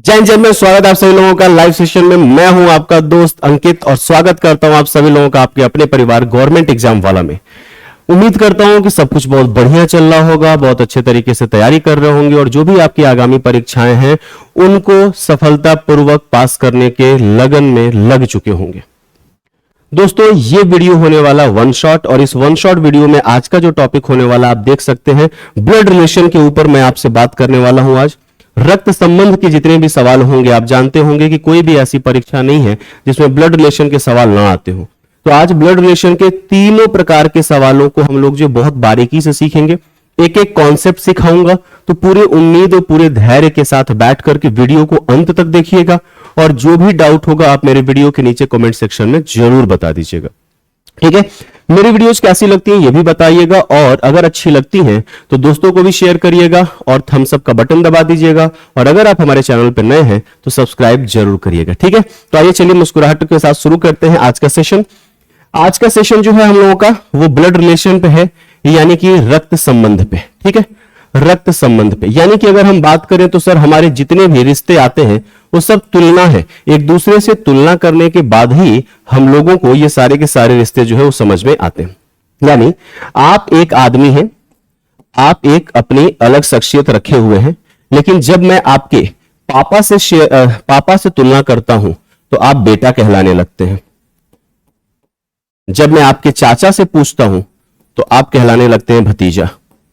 जय जन्म स्वागत आप सभी लोगों का लाइव सेशन में। मैं हूं आपका दोस्त अंकित और स्वागत करता हूं आप सभी लोगों का आपके अपने परिवार गवर्नमेंट एग्जाम वाला में। उम्मीद करता हूं कि सब कुछ बहुत बढ़िया चल रहा होगा, बहुत अच्छे तरीके से तैयारी कर रहे होंगे और जो भी आपकी आगामी परीक्षाएं हैं उनको सफलतापूर्वक पास करने के लगन में लग चुके होंगे। दोस्तों ये वीडियो होने वाला वन शॉट और इस वन शॉट वीडियो में आज का जो टॉपिक होने वाला आप देख सकते हैं, ब्लड रिलेशन के ऊपर मैं आपसे बात करने वाला हूं। आज रक्त संबंध के जितने भी सवाल होंगे, आप जानते होंगे कि कोई भी ऐसी परीक्षा नहीं है जिसमें ब्लड रिलेशन के सवाल ना आते हो। तो आज ब्लड रिलेशन के तीनों प्रकार के सवालों को हम लोग जो बहुत बारीकी से सीखेंगे, एक एक कॉन्सेप्ट सिखाऊंगा। तो पूरे उम्मीद और पूरे धैर्य के साथ बैठ करके वीडियो को अंत तक देखिएगा और जो भी डाउट होगा आप मेरे वीडियो के नीचे कमेंट सेक्शन में जरूर बता दीजिएगा। ठीक है, मेरी वीडियोस कैसी लगती हैं ये भी बताइएगा और अगर अच्छी लगती हैं तो दोस्तों को भी शेयर करिएगा और थम्स अप का बटन दबा दीजिएगा और अगर आप हमारे चैनल पर नए हैं तो सब्सक्राइब जरूर करिएगा। ठीक है, तो आइए चलिए मुस्कुराहट के साथ शुरू करते हैं आज का सेशन। आज का सेशन जो है हम लोगों का वो ब्लड रिलेशन पे है, यानी कि रक्त संबंध पे। ठीक है, रक्त संबंध पे, यानी कि अगर हम बात करें तो सर हमारे जितने भी रिश्ते आते हैं वो सब तुलना है, एक दूसरे से तुलना करने के बाद ही हम लोगों को ये सारे के सारे रिश्ते जो है वो समझ में आते हैं। यानी आप एक आदमी हैं, आप एक अपनी अलग शख्सियत रखे हुए हैं, लेकिन जब मैं आपके पापा से तुलना करता हूं तो आप बेटा कहलाने लगते हैं। जब मैं आपके चाचा से पूछता हूं तो आप कहलाने लगते हैं भतीजा,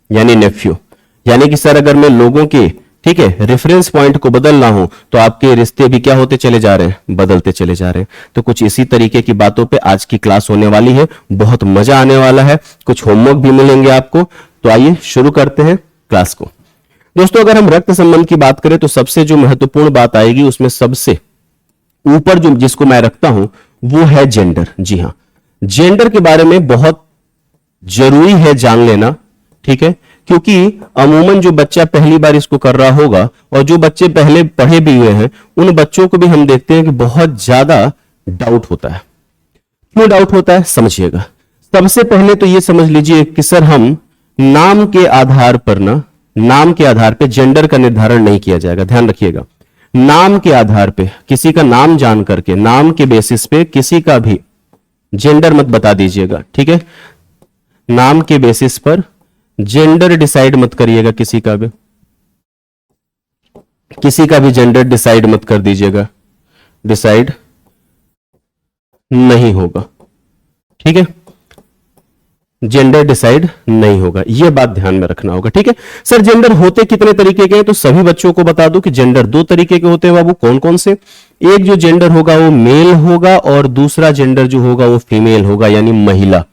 यानी नेफ्यू। यानी कि सर अगर मैं लोगों के, ठीक है, रेफरेंस पॉइंट को बदल रहा हूं तो आपके रिश्ते भी क्या होते चले जा रहे हैं, बदलते चले जा रहे हैं। तो कुछ इसी तरीके की बातों पे आज की क्लास होने वाली है, बहुत मजा आने वाला है, कुछ होमवर्क भी मिलेंगे आपको। तो आइए शुरू करते हैं क्लास को। दोस्तों अगर हम रक्त संबंध की बात करें तो सबसे जो महत्वपूर्ण बात आएगी उसमें सबसे ऊपर जो जिसको मैं रखता हूं वो है जेंडर। जी हां, जेंडर के बारे में बहुत जरूरी है जान लेना। ठीक है, क्योंकि अमूमन जो बच्चा पहली बार इसको कर रहा होगा और जो बच्चे पहले पढ़े भी हुए हैं उन बच्चों को भी हम देखते हैं कि बहुत ज्यादा डाउट होता है। क्यों डाउट होता है समझिएगा। सबसे पहले तो ये समझ लीजिए कि सर हम नाम के आधार पर जेंडर का निर्धारण नहीं किया जाएगा। ध्यान रखिएगा, नाम के आधार पे किसी का नाम जान करके, नाम के बेसिस पे किसी का भी जेंडर मत बता दीजिएगा। ठीक है, नाम के बेसिस पर जेंडर डिसाइड मत करिएगा, किसी का भी जेंडर डिसाइड मत कर दीजिएगा, डिसाइड नहीं होगा। ठीक है, जेंडर डिसाइड नहीं होगा, यह बात ध्यान में रखना होगा। ठीक है, सर जेंडर होते कितने तरीके के हैं तो सभी बच्चों को बता दूं कि जेंडर दो तरीके के होते हैं बाबू। कौन कौन से? एक जो जेंडर होगा वो मेल होगा और दूसरा जेंडर जो होगा वो फीमेल होगा, यानी महिला।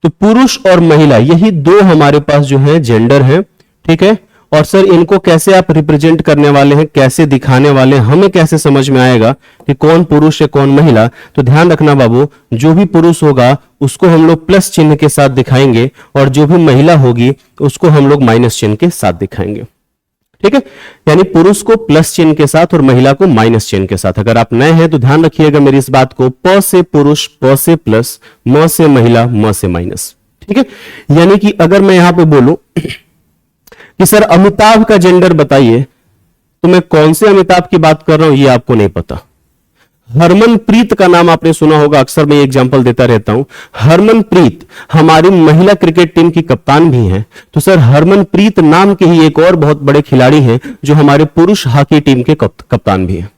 तो पुरुष और महिला यही दो हमारे पास जो है जेंडर है। ठीक है, और सर इनको कैसे आप रिप्रेजेंट करने वाले हैं, कैसे दिखाने वाले हैं, हमें कैसे समझ में आएगा कि कौन पुरुष है कौन महिला? तो ध्यान रखना बाबू, जो भी पुरुष होगा उसको हम लोग प्लस चिन्ह के साथ दिखाएंगे और जो भी महिला होगी उसको हम लोग माइनस चिन्ह के साथ दिखाएंगे। ठीक है, यानी पुरुष को प्लस चिन्ह के साथ और महिला को माइनस चिन्ह के साथ। अगर आप नए हैं तो ध्यान रखिएगा मेरी इस बात को, प से पुरुष, प से प्लस, म से महिला, म से माइनस। ठीक है, यानी कि अगर मैं यहां पे बोलूं कि सर अमिताभ का जेंडर बताइए तो मैं कौन से अमिताभ की बात कर रहा हूं ये आपको नहीं पता। हरमनप्रीत का नाम आपने सुना होगा, अक्सर मैं एग्जांपल देता रहता हूं। हरमनप्रीत हमारी महिला क्रिकेट टीम की कप्तान भी हैं। तो सर हरमनप्रीत नाम के ही एक और बहुत बड़े खिलाड़ी हैं जो हमारे पुरुष हॉकी टीम के कप्तान भी हैं।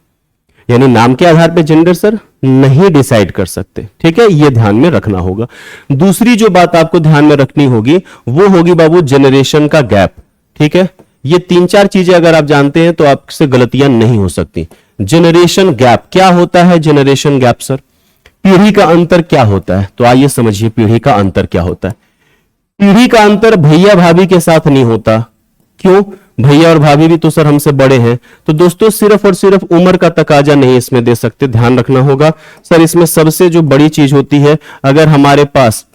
यानी नाम के आधार पर जेंडर सर नहीं डिसाइड कर सकते। ठीक है, यह ध्यान में रखना होगा। दूसरी जो बात आपको ध्यान में रखनी होगी वो होगी बाबू जेनरेशन का गैप। ठीक है, ये तीन चार चीजें अगर आप जानते हैं तो आपसे गलतियां नहीं हो सकती। जेनरेशन गैप क्या होता है? जेनरेशन गैप सर पीढ़ी का अंतर क्या होता है? तो आइए समझिए पीढ़ी का अंतर क्या होता है। पीढ़ी का अंतर भैया भाभी के साथ नहीं होता। क्यों? भैया और भाभी भी तो सर हमसे बड़े हैं। तो दोस्तों सिर्फ और सिर्फ उम्र का तकाजा नहीं इसमें दे सकते, ध्यान रखना होगा। सर इसमें सबसे जो बड़ी चीज होती है, अगर हमारे पास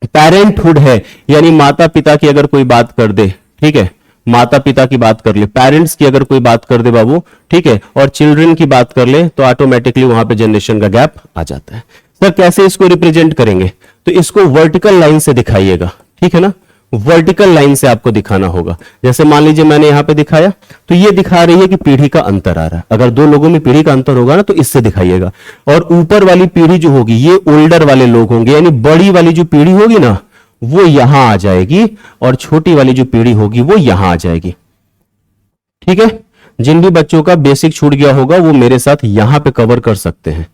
पेरेंटहुड है, यानी माता पिता की अगर कोई बात कर दे, ठीक है, माता पिता की बात कर ले, पेरेंट्स की अगर कोई बात कर दे बाबू, ठीक है, और चिल्ड्रन की बात कर ले तो ऑटोमेटिकली वहां पे जनरेशन का गैप आ जाता है। सर कैसे इसको रिप्रेजेंट करेंगे? तो इसको वर्टिकल लाइन से दिखाइएगा। ठीक है ना, वर्टिकल लाइन से आपको दिखाना होगा। जैसे मान लीजिए मैंने यहां पे दिखाया, तो ये दिखा रही है कि पीढ़ी का अंतर आ रहा है। अगर दो लोगों में पीढ़ी का अंतर होगा ना, तो इससे दिखाइएगा। और ऊपर वाली पीढ़ी जो होगी, ये ओल्डर वाले लोग होंगे, यानी बड़ी वाली जो पीढ़ी होगी ना, वो यहां आ जाएगी, और छोटी वाली जो पीढ़ी होगी वो यहां आ जाएगी। ठीक है, जिन भी बच्चों का बेसिक छूट गया होगा वो मेरे साथ यहां पे कवर कर सकते हैं।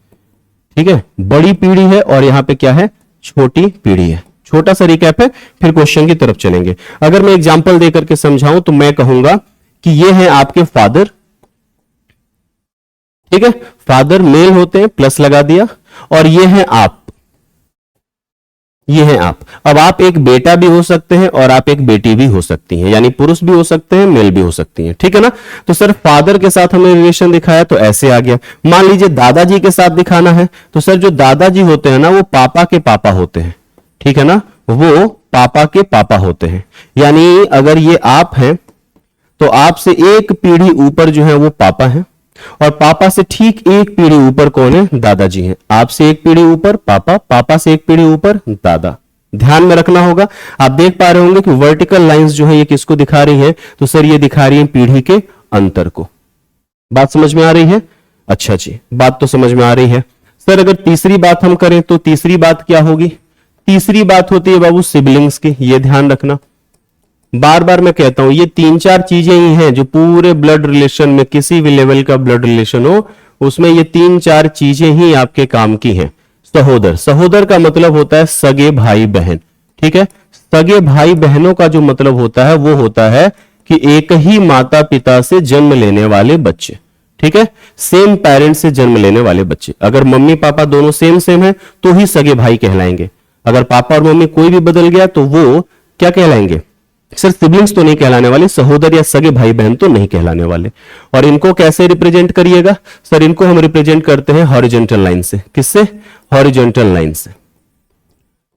ठीक है, बड़ी पीढ़ी है और यहां पे क्या है, छोटी पीढ़ी है। छोटा सा रिकैप है, फिर क्वेश्चन की तरफ चलेंगे। अगर मैं एग्जांपल देकर के समझाऊं तो मैं कहूंगा कि ये है आपके फादर। ठीक है, फादर मेल होते हैं, प्लस लगा दिया, और ये है आप, ये है आप। अब आप एक बेटा भी हो सकते हैं और आप एक बेटी भी हो सकती हैं, यानी पुरुष भी हो सकते हैं, मेल भी हो सकती हैं। ठीक है ना, तो सर फादर के साथ हमने रिलेशन दिखाया तो ऐसे आ गया। मान लीजिए दादाजी के साथ दिखाना है, तो सर जो दादाजी होते हैं ना, वो पापा के पापा होते हैं। ठीक है ना, वो पापा के पापा होते हैं। यानी अगर ये आप हैं तो आपसे एक पीढ़ी ऊपर जो है वो पापा हैं, और पापा से ठीक एक पीढ़ी ऊपर कौन है, दादाजी हैं। आपसे एक पीढ़ी ऊपर पापा, पापा से एक पीढ़ी ऊपर दादा। ध्यान में रखना होगा। आप देख पा रहे होंगे कि वर्टिकल लाइंस जो है ये किसको दिखा रही है, तो सर ये दिखा रही है पीढ़ी के अंतर को। बात समझ में आ रही है? अच्छा जी, बात तो समझ में आ रही है। सर अगर तीसरी बात हम करें तो तीसरी बात क्या होगी? तीसरी बात होती है बाबू सिबलिंग्स की। ये ध्यान रखना, बार बार मैं कहता हूं, ये तीन चार चीजें ही हैं जो पूरे ब्लड रिलेशन में, किसी भी लेवल का ब्लड रिलेशन हो उसमें ये तीन चार चीजें ही आपके काम की हैं। सहोदर, सहोदर का मतलब होता है सगे भाई बहन। ठीक है, सगे भाई बहनों का जो मतलब होता है वो होता है कि एक ही माता पिता से जन्म लेने वाले बच्चे। ठीक है, सेम पेरेंट्स से जन्म लेने वाले बच्चे। अगर मम्मी पापा दोनों सेम सेम है तो ही सगे भाई कहलाएंगे। अगर पापा और मम्मी कोई भी बदल गया तो वो क्या कहलाएंगे? सर सिबलिंग्स तो नहीं कहलाने वाले, सहोदर या सगे भाई बहन तो नहीं कहलाने वाले। और इनको कैसे रिप्रेजेंट करिएगा? सर इनको हम रिप्रेजेंट करते हैं हॉरिजॉन्टल लाइन से। किससे? हॉरिजॉन्टल लाइन से।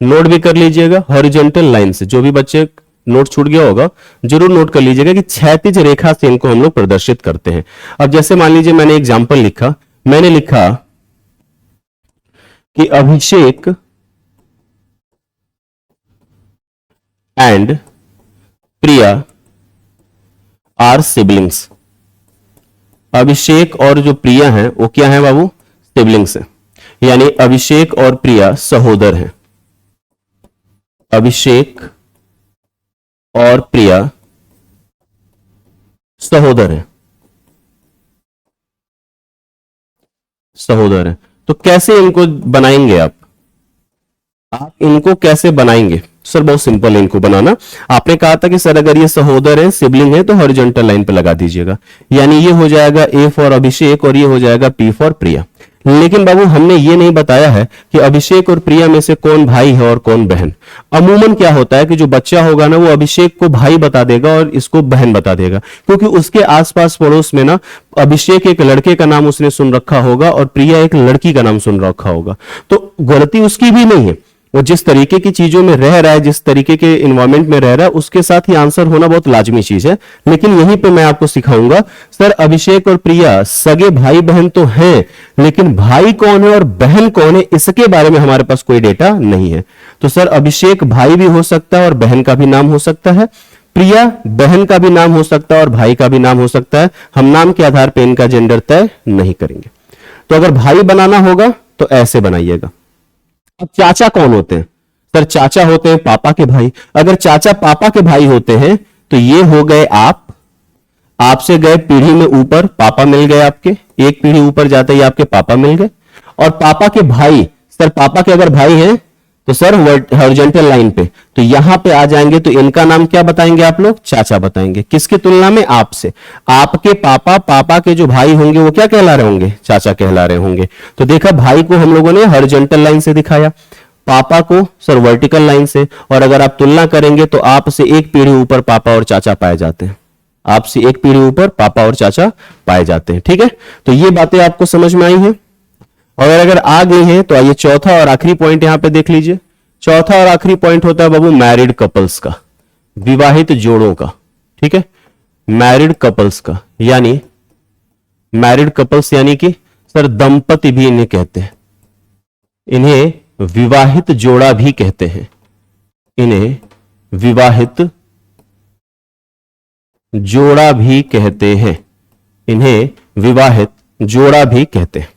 नोट भी कर लीजिएगा, हॉरिजॉन्टल लाइन से। जो भी बच्चे नोट छूट गया होगा जरूर नोट कर लीजिएगा कि क्षैतिज रेखा से इनको हम लोग प्रदर्शित करते हैं। अब जैसे मान लीजिए मैंने एग्जाम्पल लिखा, मैंने लिखा कि अभिषेक एंड प्रिया आर सिबलिंग्स। अभिषेक और जो प्रिया हैं वो क्या है बाबू? सिबलिंग्स हैं। यानी अभिषेक और प्रिया सहोदर हैं। अभिषेक और प्रिया सहोदर हैं, सहोदर हैं। तो कैसे इनको बनाएंगे आप इनको कैसे बनाएंगे? सर बहुत सिंपल है इनको बनाना। आपने कहा था कि सर अगर ये सहोदर है, सिबलिंग है, तो हॉरिजॉन्टल लाइन पे लगा दीजिएगा। यानी ये हो जाएगा ए फॉर अभिषेक और ये हो जाएगा पी फॉर प्रिया। लेकिन बाबू हमने ये नहीं बताया है कि अभिषेक और प्रिया में से कौन भाई है और कौन बहन। अमूमन क्या होता है कि जो बच्चा होगा ना वो अभिषेक को भाई बता देगा और इसको बहन बता देगा, क्योंकि उसके आसपास पड़ोस में ना अभिषेक एक लड़के का नाम उसने सुन रखा होगा और प्रिया एक लड़की का नाम सुन रखा होगा। तो गलती उसकी भी नहीं है, वो जिस तरीके की चीजों में रह रहा है, जिस तरीके के इन्वायरमेंट में रह रहा है, उसके साथ ही आंसर होना बहुत लाजमी चीज है। लेकिन यहीं पे मैं आपको सिखाऊंगा, सर अभिषेक और प्रिया सगे भाई बहन तो हैं, लेकिन भाई कौन है और बहन कौन है इसके बारे में हमारे पास कोई डेटा नहीं है। तो सर अभिषेक भाई भी हो सकता है और बहन का भी नाम हो सकता है, प्रिया बहन का भी नाम हो सकता है और भाई का भी नाम हो सकता है। हम नाम के आधार पर इनका जेंडर तय नहीं करेंगे। तो अगर भाई बनाना होगा तो ऐसे बनाइएगा। अब चाचा कौन होते हैं? सर चाचा होते हैं पापा के भाई। अगर चाचा पापा के भाई होते हैं तो ये हो गए आप, आपसे गए पीढ़ी में ऊपर, पापा मिल गए आपके, एक पीढ़ी ऊपर जाते ही आपके पापा मिल गए। और पापा के भाई, सर पापा के अगर भाई हैं तो सर हॉरिजॉन्टल लाइन पे, तो यहां पे आ जाएंगे, तो इनका नाम क्या बताएंगे आप लोग? चाचा बताएंगे। किसकी तुलना में? आपसे। आपके पापा, पापा के जो भाई होंगे वो क्या कहला रहे होंगे? चाचा कहला रहे होंगे। तो देखा, भाई को हम लोगों ने हॉरिजॉन्टल लाइन से दिखाया, पापा को सर वर्टिकल लाइन से। और अगर आप तुलना करेंगे तो आपसे एक पीढ़ी ऊपर पापा और चाचा पाए जाते हैं, आपसे एक पीढ़ी ऊपर पापा और चाचा पाए जाते हैं। ठीक है, तो ये बातें आपको समझ में आई हैं। और अगर आ गई हैं तो आइए चौथा और आखिरी पॉइंट यहां पे देख लीजिए। चौथा और आखिरी पॉइंट होता है बाबू मैरिड कपल्स का, विवाहित जोड़ों का। ठीक है, मैरिड कपल्स का, यानी मैरिड कपल्स यानी कि सर दंपति भी इन्हें कहते हैं, इन्हें विवाहित जोड़ा भी कहते हैं, इन्हें विवाहित जोड़ा भी कहते हैं, इन्हें विवाहित जोड़ा भी कहते हैं।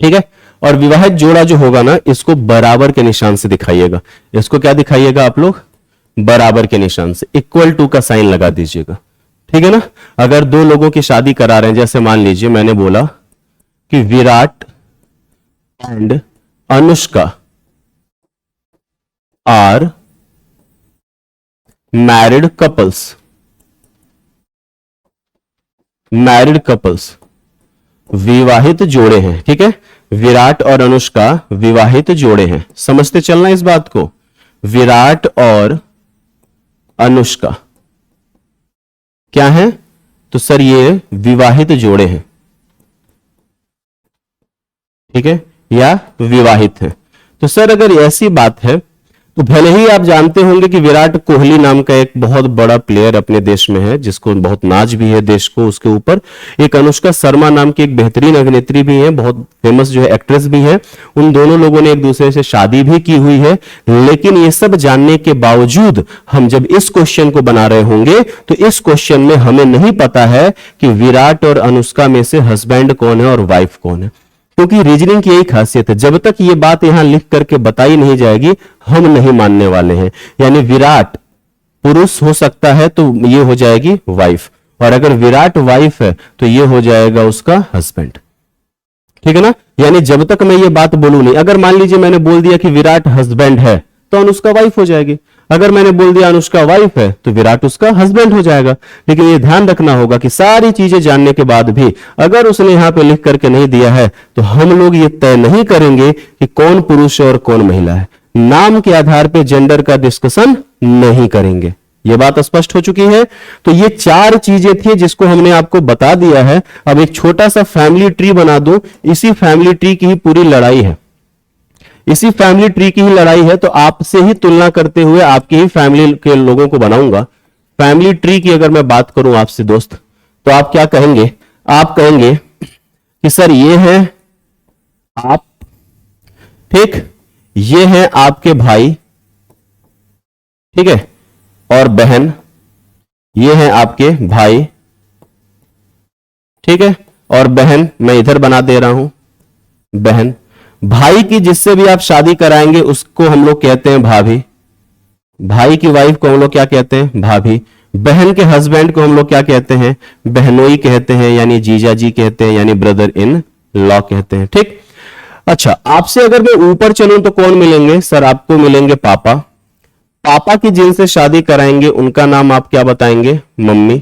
ठीक है, और विवाहित जोड़ा जो होगा ना, इसको बराबर के निशान से दिखाइएगा। इसको क्या दिखाइएगा आप लोग? बराबर के निशान से, इक्वल टू का साइन लगा दीजिएगा। ठीक है ना। अगर दो लोगों की शादी करा रहे हैं, जैसे मान लीजिए मैंने बोला कि Virat and Anushka are married couples, married couples विवाहित जोड़े हैं। ठीक है, विराट और अनुष्का विवाहित जोड़े हैं। समझते चलना इस बात को, विराट और अनुष्का क्या है? तो सर ये विवाहित जोड़े हैं। ठीक है, या विवाहित है। तो सर अगर ऐसी बात है तो भले ही आप जानते होंगे कि विराट कोहली नाम का एक बहुत बड़ा प्लेयर अपने देश में है, जिसको बहुत नाज भी है देश को उसके ऊपर। एक अनुष्का शर्मा नाम की एक बेहतरीन अभिनेत्री भी है, बहुत फेमस जो है एक्ट्रेस भी है। उन दोनों लोगों ने एक दूसरे से शादी भी की हुई है। लेकिन ये सब जानने के बावजूद हम जब इस क्वेश्चन को बना रहे होंगे तो इस क्वेश्चन में हमें नहीं पता है कि विराट और अनुष्का में से हस्बैंड कौन है और वाइफ कौन है। क्योंकि रीजनिंग की यही खासियत है, जब तक ये बात यहां लिख करके बताई नहीं जाएगी हम नहीं मानने वाले हैं। यानी विराट पुरुष हो सकता है तो ये हो जाएगी वाइफ, और अगर विराट वाइफ है तो ये हो जाएगा उसका हस्बैंड। ठीक है ना। यानी जब तक मैं ये बात बोलूं नहीं, अगर मान लीजिए मैंने बोल दिया कि विराट हस्बैंड है तो अनुष्का वाइफ हो जाएगी। अगर मैंने बोल दिया अनुष्का वाइफ है तो विराट उसका हस्बैंड हो जाएगा। लेकिन ये ध्यान रखना होगा कि सारी चीजें जानने के बाद भी अगर उसने यहां पे लिख करके नहीं दिया है तो हम लोग ये तय नहीं करेंगे कि कौन पुरुष है और कौन महिला है। नाम के आधार पर जेंडर का डिस्कशन नहीं करेंगे। ये बात स्पष्ट हो चुकी है। तो ये चार चीजें थी जिसको हमने आपको बता दिया है। अब एक छोटा सा फैमिली ट्री बना दो। इसी फैमिली ट्री की ही पूरी लड़ाई है, इसी फैमिली ट्री की ही लड़ाई है। तो आपसे ही तुलना करते हुए आपकी ही फैमिली के लोगों को बनाऊंगा। फैमिली ट्री की अगर मैं बात करूं आपसे दोस्त, तो आप क्या कहेंगे? आप कहेंगे कि सर ये है आप, ठीक, ये है आपके भाई, ठीक है, और बहन, ये है आपके भाई, ठीक है, और बहन मैं इधर बना दे रहा हूं बहन। भाई की जिससे भी आप शादी कराएंगे उसको हम लोग कहते हैं भाभी। भाई की वाइफ को हम लोग क्या कहते हैं? भाभी। बहन के हस्बैंड को हम लोग क्या कहते हैं? बहनोई कहते हैं, यानी जीजा जी कहते हैं, यानी ब्रदर इन लॉ कहते हैं। ठीक। अच्छा, आपसे अगर मैं ऊपर चलूं तो कौन मिलेंगे? सर आपको मिलेंगे पापा। पापा की जिनसे शादी कराएंगे उनका नाम आप क्या बताएंगे? मम्मी।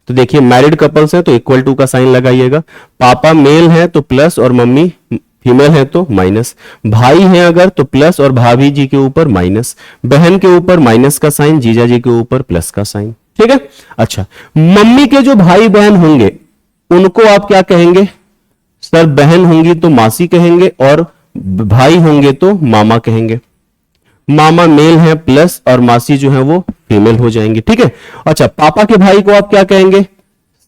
तो देखिए मैरिड कपल्स है तो इक्वल टू का साइन लगाइएगा। पापा मेल है तो प्लस और मम्मी फीमेल है तो माइनस। भाई है अगर तो प्लस और भाभी जी के ऊपर माइनस। बहन के ऊपर माइनस का साइन, जीजा जी के ऊपर प्लस का साइन। ठीक है। अच्छा, मम्मी के जो भाई बहन होंगे उनको आप क्या कहेंगे? सर बहन होंगी तो मासी कहेंगे और भाई होंगे तो मामा कहेंगे। मामा मेल है प्लस और मासी जो है वो फीमेल हो जाएंगे। ठीक है। अच्छा, पापा के भाई को आप क्या कहेंगे?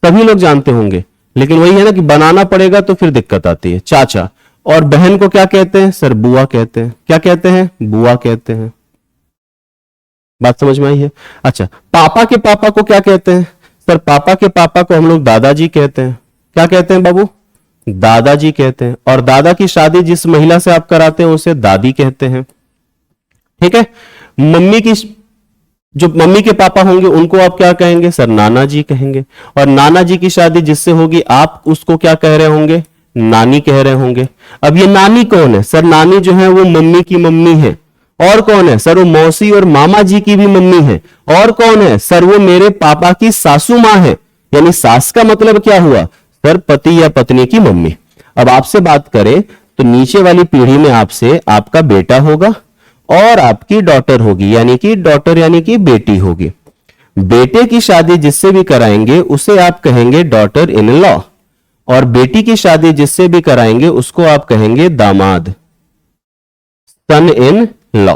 सभी लोग जानते होंगे, लेकिन वही है ना कि बनाना पड़ेगा तो फिर दिक्कत आती है। चाचा। और बहन को क्या कहते हैं? सर बुआ कहते हैं। क्या कहते हैं? बुआ कहते हैं। बात समझ में आई है? अच्छा, पापा के पापा को क्या कहते हैं? सर पापा के पापा को हम लोग दादाजी कहते हैं। क्या कहते हैं बाबू? दादाजी कहते हैं। और दादा की शादी जिस महिला से आप कराते हैं उसे दादी कहते हैं। ठीक है। मम्मी की जो मम्मी के पापा होंगे उनको आप क्या कहेंगे? सर नाना जी कहेंगे। और नाना जी की शादी जिससे होगी आप उसको क्या कह रहे होंगे? नानी कह रहे होंगे। अब ये नानी कौन है? सर नानी जो है वो मम्मी की मम्मी है। और कौन है? सर वो मौसी और मामा जी की भी मम्मी है। और कौन है? सर वो मेरे पापा की सासू मां है। यानी सास का मतलब क्या हुआ? सर पति या पत्नी की मम्मी। अब आपसे बात करें तो नीचे वाली पीढ़ी में आपसे आपका बेटा होगा और आपकी डॉटर होगी, यानी कि डॉटर यानी कि बेटी होगी। बेटे की शादी जिससे भी कराएंगे उसे आप कहेंगे डॉटर इन लॉ, और बेटी की शादी जिससे भी कराएंगे उसको आप कहेंगे दामाद, सन इन लॉ।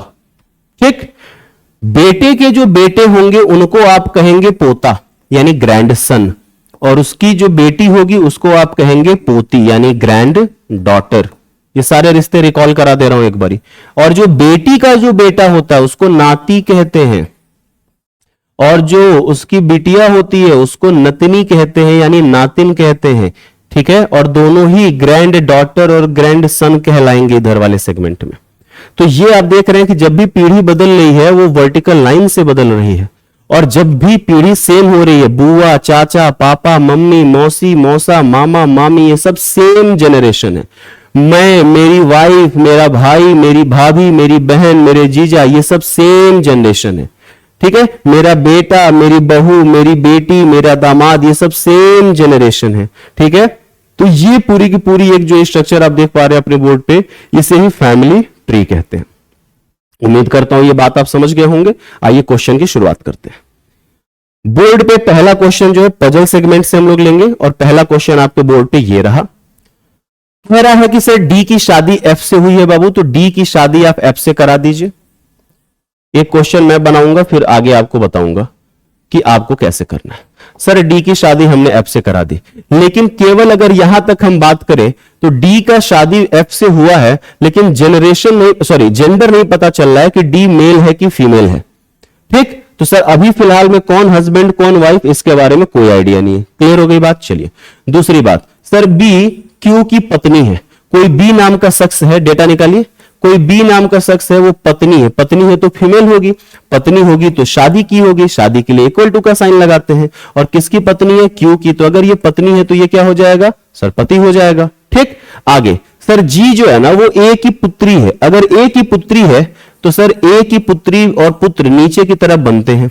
ठीक। बेटे के जो बेटे होंगे उनको आप कहेंगे पोता यानी ग्रैंड सन, और उसकी जो बेटी होगी उसको आप कहेंगे पोती यानी ग्रैंड डॉटर। ये सारे रिश्ते रिकॉल करा दे रहा हूं एक बारी। और जो बेटी का जो बेटा होता है उसको नाती कहते हैं, और जो उसकी बिटिया होती है उसको नतनी कहते हैं यानी नातिन कहते हैं, ठीक है। और दोनों ही ग्रैंड डॉटर और ग्रैंड सन कहलाएंगे इधर वाले सेगमेंट में। तो ये आप देख रहे हैं कि जब भी पीढ़ी बदल रही है वो वर्टिकल लाइन से बदल रही है, और जब भी पीढ़ी सेम हो रही है, बुआ, चाचा, पापा, मम्मी, मौसी, मौसा, मामा, मामी, ये सब सेम जनरेशन है। मैं, मेरी वाइफ, मेरा भाई, मेरी भाभी, मेरी बहन, मेरे जीजा, ये सब सेम जनरेशन है, ठीक है। मेरा बेटा, मेरी बहू, मेरी बेटी, मेरा दामाद, ये सब सेम जनरेशन है, ठीक है। तो ये पूरी की पूरी एक जो स्ट्रक्चर आप देख पा रहे हैं अपने बोर्ड पे, इसे ही फैमिली ट्री कहते हैं। उम्मीद करता हूं ये बात आप समझ गए होंगे। आइए क्वेश्चन की शुरुआत करते हैं। बोर्ड पे पहला क्वेश्चन जो है पजल सेगमेंट से हम लोग लेंगे, और पहला क्वेश्चन आपके बोर्ड पे ये रहा। कह रहा है कि सर डी की शादी एफ से हुई है बाबू, तो डी की शादी आप एफ से करा दीजिए। एक क्वेश्चन मैं बनाऊंगा, फिर आगे आपको बताऊंगा कि आपको कैसे करना है। सर डी की शादी हमने एफ से करा दी, लेकिन केवल अगर यहां तक हम बात करें तो डी का शादी एफ से हुआ है, लेकिन जनरेशन नहीं, सॉरी जेंडर नहीं पता चल रहा है कि डी मेल है कि फीमेल है, ठीक। तो सर अभी फिलहाल में कौन हस्बैंड कौन वाइफ, इसके बारे में कोई आइडिया नहीं है। क्लियर हो गई बात। चलिए दूसरी बात, सर बी क्यू की पत्नी है। कोई बी नाम का शख्स है, डेटा निकालिए। कोई बी नाम का शख्स है, वो पत्नी है। पत्नी है तो फीमेल होगी, पत्नी होगी तो शादी की होगी, शादी के लिए इक्वल टू का साइन लगाते हैं। और किसकी पत्नी है, क्यू की, तो अगर ये पत्नी है तो ये क्या हो जाएगा, सर पति हो जाएगा, ठीक। आगे सर जी जो है ना वो ए की पुत्री है। अगर ए की पुत्री है तो सर ए की पुत्री और पुत्र नीचे की तरफ बनते हैं,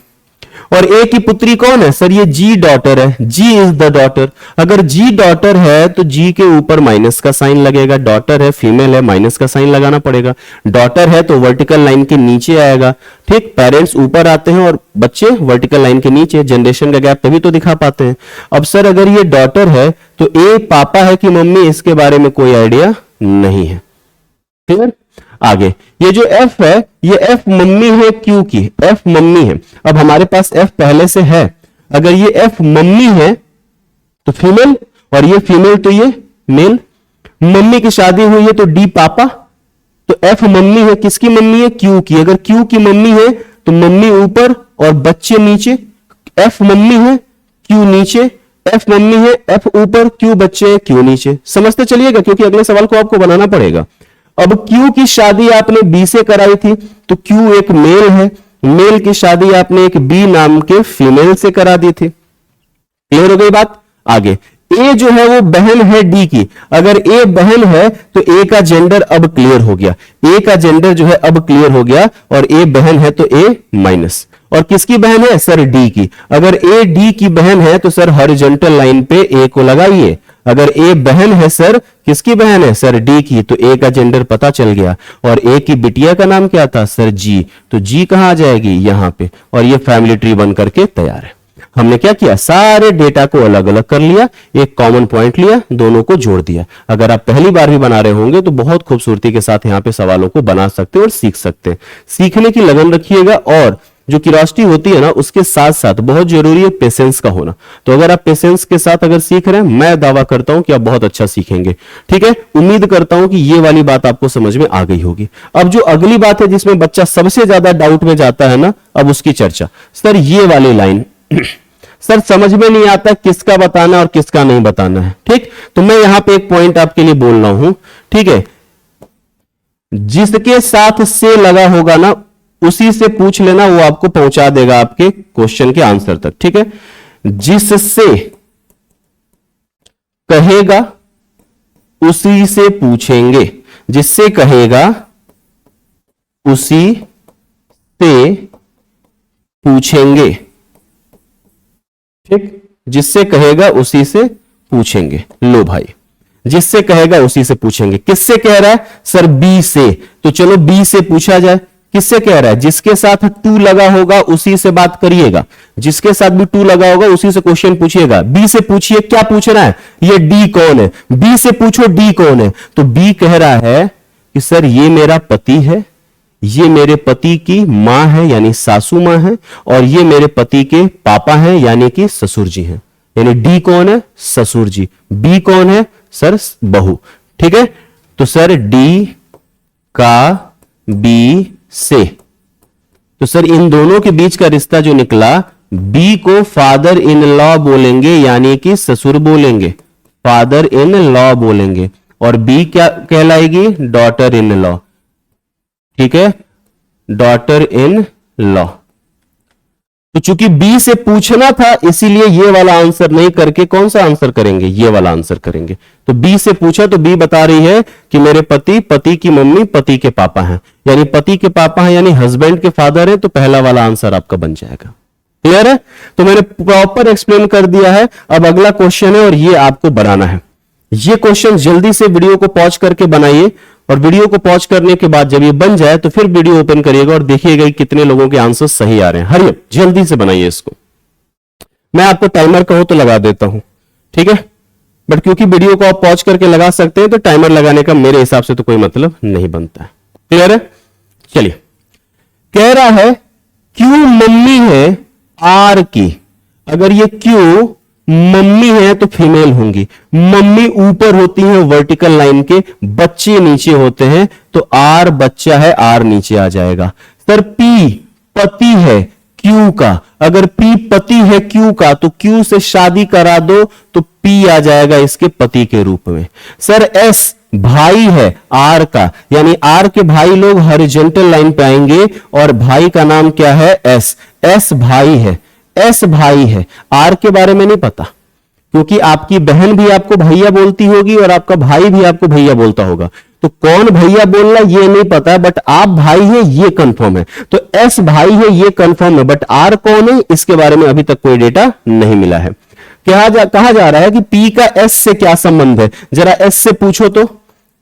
और ए की पुत्री कौन है, सर ये जी डॉटर है, जी इज द डॉटर। अगर जी डॉटर है तो जी के ऊपर माइनस का साइन लगेगा, डॉटर है फीमेल है माइनस का साइन लगाना पड़ेगा। डॉटर है तो वर्टिकल लाइन के नीचे आएगा, ठीक। पेरेंट्स ऊपर आते हैं और बच्चे वर्टिकल लाइन के नीचे, जनरेशन का गैप तभी तो दिखा पाते हैं। अब सर अगर ये डॉटर है तो ए पापा है कि मम्मी, इसके बारे में कोई आइडिया नहीं है, क्लियर। आगे ये जो एफ है, ये एफ मम्मी है क्यू की, एफ मम्मी है। अब हमारे पास एफ पहले से है, अगर ये एफ मम्मी है तो फीमेल, और ये फीमेल तो ये मेल। मम्मी की शादी हुई है तो डी पापा, तो एफ मम्मी है, किसकी मम्मी है, क्यू की। अगर क्यू की मम्मी है तो मम्मी ऊपर और बच्चे नीचे। एफ मम्मी है, क्यू नीचे, एफ मम्मी है, एफ ऊपर, क्यू बच्चे, क्यू नीचे। समझते चलिएगा क्योंकि अगले सवाल को आपको बनाना पड़ेगा। अब Q की शादी आपने B से कराई थी तो Q एक मेल है, मेल की शादी आपने एक B नाम के फीमेल से करा दी थी। क्लियर हो गई बात। आगे A जो है वो बहन है D की। अगर A बहन है तो A का जेंडर अब क्लियर हो गया, A का जेंडर जो है अब क्लियर हो गया, और A बहन है तो A माइनस। और किसकी बहन है, सर D की। अगर A D की बहन है तो सर हॉरिजॉन्टल लाइन पे A को लगाइए। अगर ए बहन है, सर किसकी बहन है, सर डी की, तो ए का जेंडर पता चल गया। और ए की बिटिया का नाम क्या था, सर जी, तो जी कहां आ जाएगी, यहां पे। और ये फैमिली ट्री बन करके तैयार है। हमने क्या किया, सारे डेटा को अलग अलग कर लिया, एक कॉमन पॉइंट लिया, दोनों को जोड़ दिया। अगर आप पहली बार भी बना रहे होंगे तो बहुत खूबसूरती के साथ यहां पे सवालों को बना सकते हैं और सीख सकते हैं। सीखने की लगन रखिएगा, और जो क्यूरियोसिटी होती है ना उसके साथ साथ बहुत जरूरी है पेशेंस का होना। तो अगर आप पेशेंस के साथ अगर सीख रहे हैं, मैं दावा करता हूं कि आप बहुत अच्छा सीखेंगे, ठीक है। उम्मीद करता हूं कि ये वाली बात आपको समझ में आ गई होगी। अब जो अगली बात है जिसमें बच्चा सबसे ज्यादा डाउट में जाता है ना, अब उसकी चर्चा। सर ये वाली लाइन सर समझ में नहीं आता किसका बताना और किसका नहीं बताना है, ठीक। तो मैं यहां पे एक पॉइंट आपके लिए बोल रहा हूं, ठीक है। जिसके साथ से लगा होगा ना उसी से पूछ लेना, वो आपको पहुंचा देगा आपके क्वेश्चन के आंसर तक, ठीक है। जिससे कहेगा उसी से पूछेंगे, जिससे कहेगा उसी से पूछेंगे, ठीक। जिससे कहेगा उसी से पूछेंगे। लो भाई, जिससे कहेगा उसी से पूछेंगे। किससे कह रहा है, सर बी से, तो चलो बी से पूछा जाए। किससे कह रहा है, जिसके साथ 2 लगा होगा उसी से बात करिएगा, जिसके साथ भी 2 लगा होगा उसी से क्वेश्चन पूछिएगा। बी से पूछिए, क्या पूछ रहा है, ये डी कौन है, बी से पूछो डी कौन है। तो बी कह रहा है कि सर ये मेरा पति है, ये मेरे पति की मां है यानी सासू मां है, और ये मेरे पति के पापा हैं यानी कि ससुर जी हैं। यानी डी कौन है, ससुर जी। बी कौन है, सर बहू, ठीक है। तो सर डी का बी से, तो सर इन दोनों के बीच का रिश्ता जो निकला, बी को फादर इन लॉ बोलेंगे यानी कि ससुर बोलेंगे, फादर इन लॉ बोलेंगे, और बी क्या कहलाएगी, डॉटर इन लॉ। ठीक है, डॉटर इन लॉ। तो चूंकि बी से पूछना था इसीलिए ये वाला आंसर नहीं करके कौन सा आंसर करेंगे, ये वाला आंसर करेंगे। तो बी से पूछा तो बी बता रही है कि मेरे पति, पति की मम्मी, पति के पापा हैं, यानी पति के पापा हैं यानी हस्बैंड के फादर है, तो पहला वाला आंसर आपका बन जाएगा। क्लियर है? तो मैंने प्रॉपर एक्सप्लेन कर दिया है। अब अगला क्वेश्चन है और ये आपको बनाना है। ये क्वेश्चन जल्दी से वीडियो को पॉज करके बनाइए, और वीडियो को पॉज करने के बाद जब ये बन जाए तो फिर वीडियो ओपन करिएगा और देखिएगा कि कितने लोगों के आंसर सही आ रहे हैं। हरिए जल्दी से बनाइए इसको। मैं आपको टाइमर कहो तो लगा देता हूं, ठीक है, बट क्योंकि वीडियो को आप पॉज करके लगा सकते हैं तो टाइमर लगाने का मेरे हिसाब से तो कोई मतलब नहीं बनता है। क्लियर है? चलिए, कह रहा है क्यू मम्मी है आर की। अगर ये क्यू मम्मी है तो फीमेल होंगी, मम्मी ऊपर होती है वर्टिकल लाइन के, बच्चे नीचे होते हैं, तो आर बच्चा है, आर नीचे आ जाएगा। सर पी पति है क्यू का, अगर पी पति है क्यू का तो क्यू से शादी करा दो तो पी आ जाएगा इसके पति के रूप में। सर एस भाई है आर का, यानी आर के भाई लोग हॉरिजॉन्टल लाइन पे आएंगे और भाई का नाम क्या है, एस। एस भाई है, एस भाई है। आर के बारे में नहीं पता, क्योंकि आपकी बहन भी आपको भैया बोलती होगी और आपका भाई भी आपको भैया बोलता होगा, तो कौन भैया बोल रहा ये नहीं पता, बट आप भाई है ये कंफर्म है। तो एस भाई है ये कंफर्म है, बट आर कौन है इसके बारे में अभी तक कोई डेटा नहीं मिला है। कहा जा रहा है कि पी का एस से क्या संबंध है, जरा एस से पूछो, तो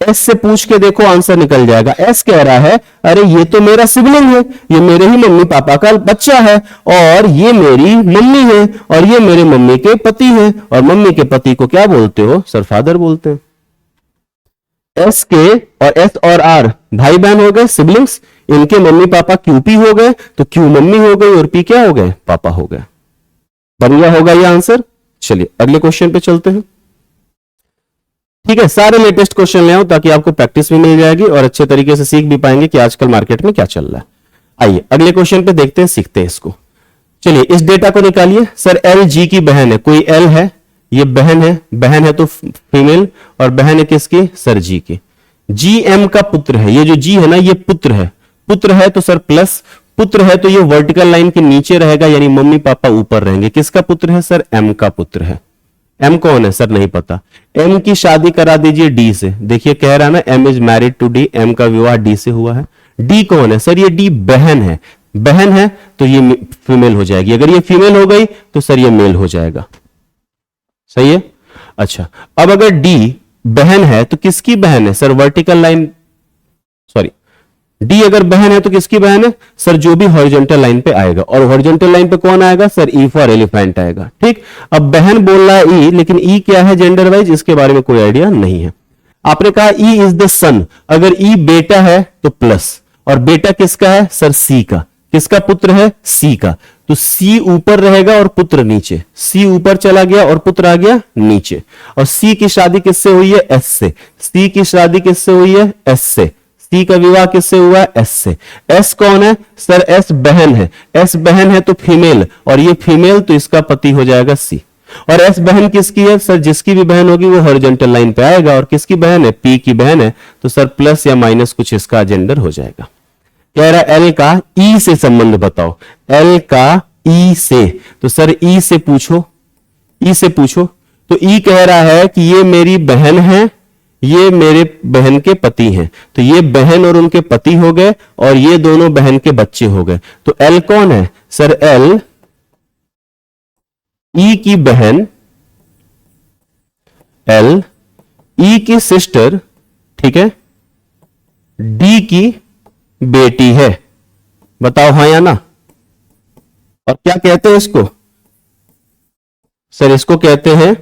एस से पूछ के देखो आंसर निकल जाएगा। एस कह रहा है अरे ये तो मेरा सिबलिंग है, ये मेरे ही मम्मी पापा का बच्चा है, और ये मेरी मम्मी है, और ये मेरे मम्मी के पति है, और मम्मी के पति को क्या बोलते हो, सर फादर बोलते हैं। एस के और एस और आर भाई बहन हो गए, सिबलिंग्स, इनके मम्मी पापा क्यू पी हो गए, तो क्यू मम्मी हो गई और पी क्या हो गए, पापा हो गए। बन गया होगा ये आंसर। चलिए अगले क्वेश्चन पे चलते हैं। ठीक है, सारे लेटेस्ट क्वेश्चन ले आओ ताकि आपको प्रैक्टिस भी मिल जाएगी और अच्छे तरीके से सीख भी पाएंगे कि आजकल मार्केट में क्या चल रहा है। आइए अगले क्वेश्चन पे देखते हैं, सीखते हैं इसको। चलिए इस डेटा को निकालिए। सर एल जी की बहन है, कोई एल है, ये बहन है तो फीमेल, और बहन है किसकी, सर जी की। जी एम का पुत्र है, ये जो जी है ना ये पुत्र है, पुत्र है तो सर प्लस, पुत्र है तो ये वर्टिकल लाइन के नीचे रहेगा यानी मम्मी पापा ऊपर रहेंगे। किसका पुत्र है, सर एम का पुत्र है। एम कौन है, सर नहीं पता। एम की शादी करा दीजिए डी से। देखिए कह रहा है ना M is married to D, M का विवाह डी से हुआ है। डी कौन है, सर ये डी बहन है, बहन है तो ये फीमेल हो जाएगी। अगर ये फीमेल हो गई तो सर ये मेल हो जाएगा। सही है। अच्छा अब अगर डी बहन है तो किसकी बहन है, sir vertical line, sorry D अगर बहन है तो किसकी बहन है, सर जो भी हॉरिजॉन्टल लाइन पे आएगा, और हॉरिजॉन्टल लाइन पे कौन आएगा, सर ई फॉर एलिफेंट आएगा। ठीक, अब बहन बोल रहा है ई, लेकिन ई क्या है जेंडर वाइज इसके बारे में कोई आइडिया नहीं है। आपने कहा ई इज द सन, अगर ई बेटा है तो प्लस, और बेटा किसका है, सर सी का। किसका पुत्र है, सी का, तो सी ऊपर रहेगा और पुत्र नीचे। सी ऊपर चला गया और पुत्र आ गया नीचे। और सी की शादी किससे हुई है, एस से। सी की शादी किससे हुई है, एस से। सी का विवाह किससे हुआ है, एस से। एस कौन है, सर एस बहन है। एस बहन है तो फीमेल, और ये फीमेल तो इसका पति हो जाएगा सी। और एस बहन किसकी है, सर जिसकी भी बहन होगी वो हॉरिजॉन्टल लाइन पे आएगा, और किसकी बहन है, पी की बहन है, तो सर प्लस या माइनस कुछ इसका जेंडर हो जाएगा। कह रहा एल का ई से संबंध बताओ। एल का ई से, तो सर ई से पूछो, ई से पूछो। तो ई कह रहा है कि ये मेरी बहन है, ये मेरे बहन के पति हैं, तो ये बहन और उनके पति हो गए, और ये दोनों बहन के बच्चे हो गए। तो एल कौन है, सर एल ई की बहन, एल ई की सिस्टर, ठीक है, डी की बेटी है। बताओ हाँ या ना। और क्या कहते हैं इसको, सर इसको कहते हैं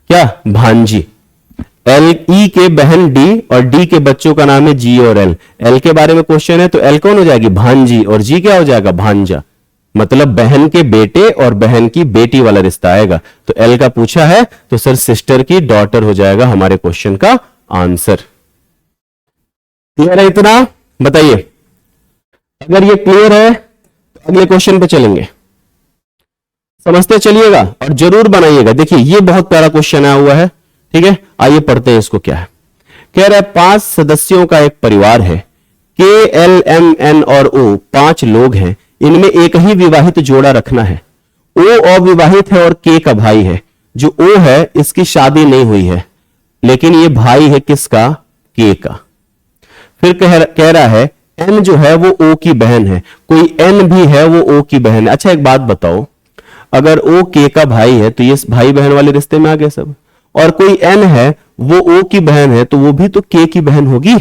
क्या, भांजी। एल ई के बहन डी, और डी के बच्चों का नाम है जी और एल। एल के बारे में क्वेश्चन है तो एल कौन हो जाएगी, भांजी, और जी क्या हो जाएगा, भांजा। मतलब बहन के बेटे और बहन की बेटी वाला रिश्ता आएगा। तो एल का पूछा है तो सर सिस्टर की डॉटर हो जाएगा हमारे क्वेश्चन का आंसर। क्लियर है इतना? बताइए, अगर ये क्लियर है तो अगले क्वेश्चन पे चलेंगे। समझते चलिएगा और जरूर बनाइएगा। देखिए ये बहुत प्यारा क्वेश्चन आया हुआ है, ठीक है, आइए पढ़ते हैं इसको। क्या है, कह रहा है 5 सदस्यों का एक परिवार है, के एल एम एन और ओ 5 लोग हैं, इनमें एक ही विवाहित जोड़ा रखना है। ओ अविवाहित है और के का भाई है। जो ओ है इसकी शादी नहीं हुई है, लेकिन ये भाई है किसका? के का। फिर कह रहा है एन जो है वो ओ की बहन है, कोई एन भी है वो ओ की बहन है। अच्छा एक बात बताओ, अगर ओ के का भाई है तो ये भाई बहन वाले रिश्ते में आ गए सब, और कोई एन है वो ओ की बहन है तो वो भी तो के की बहन होगी।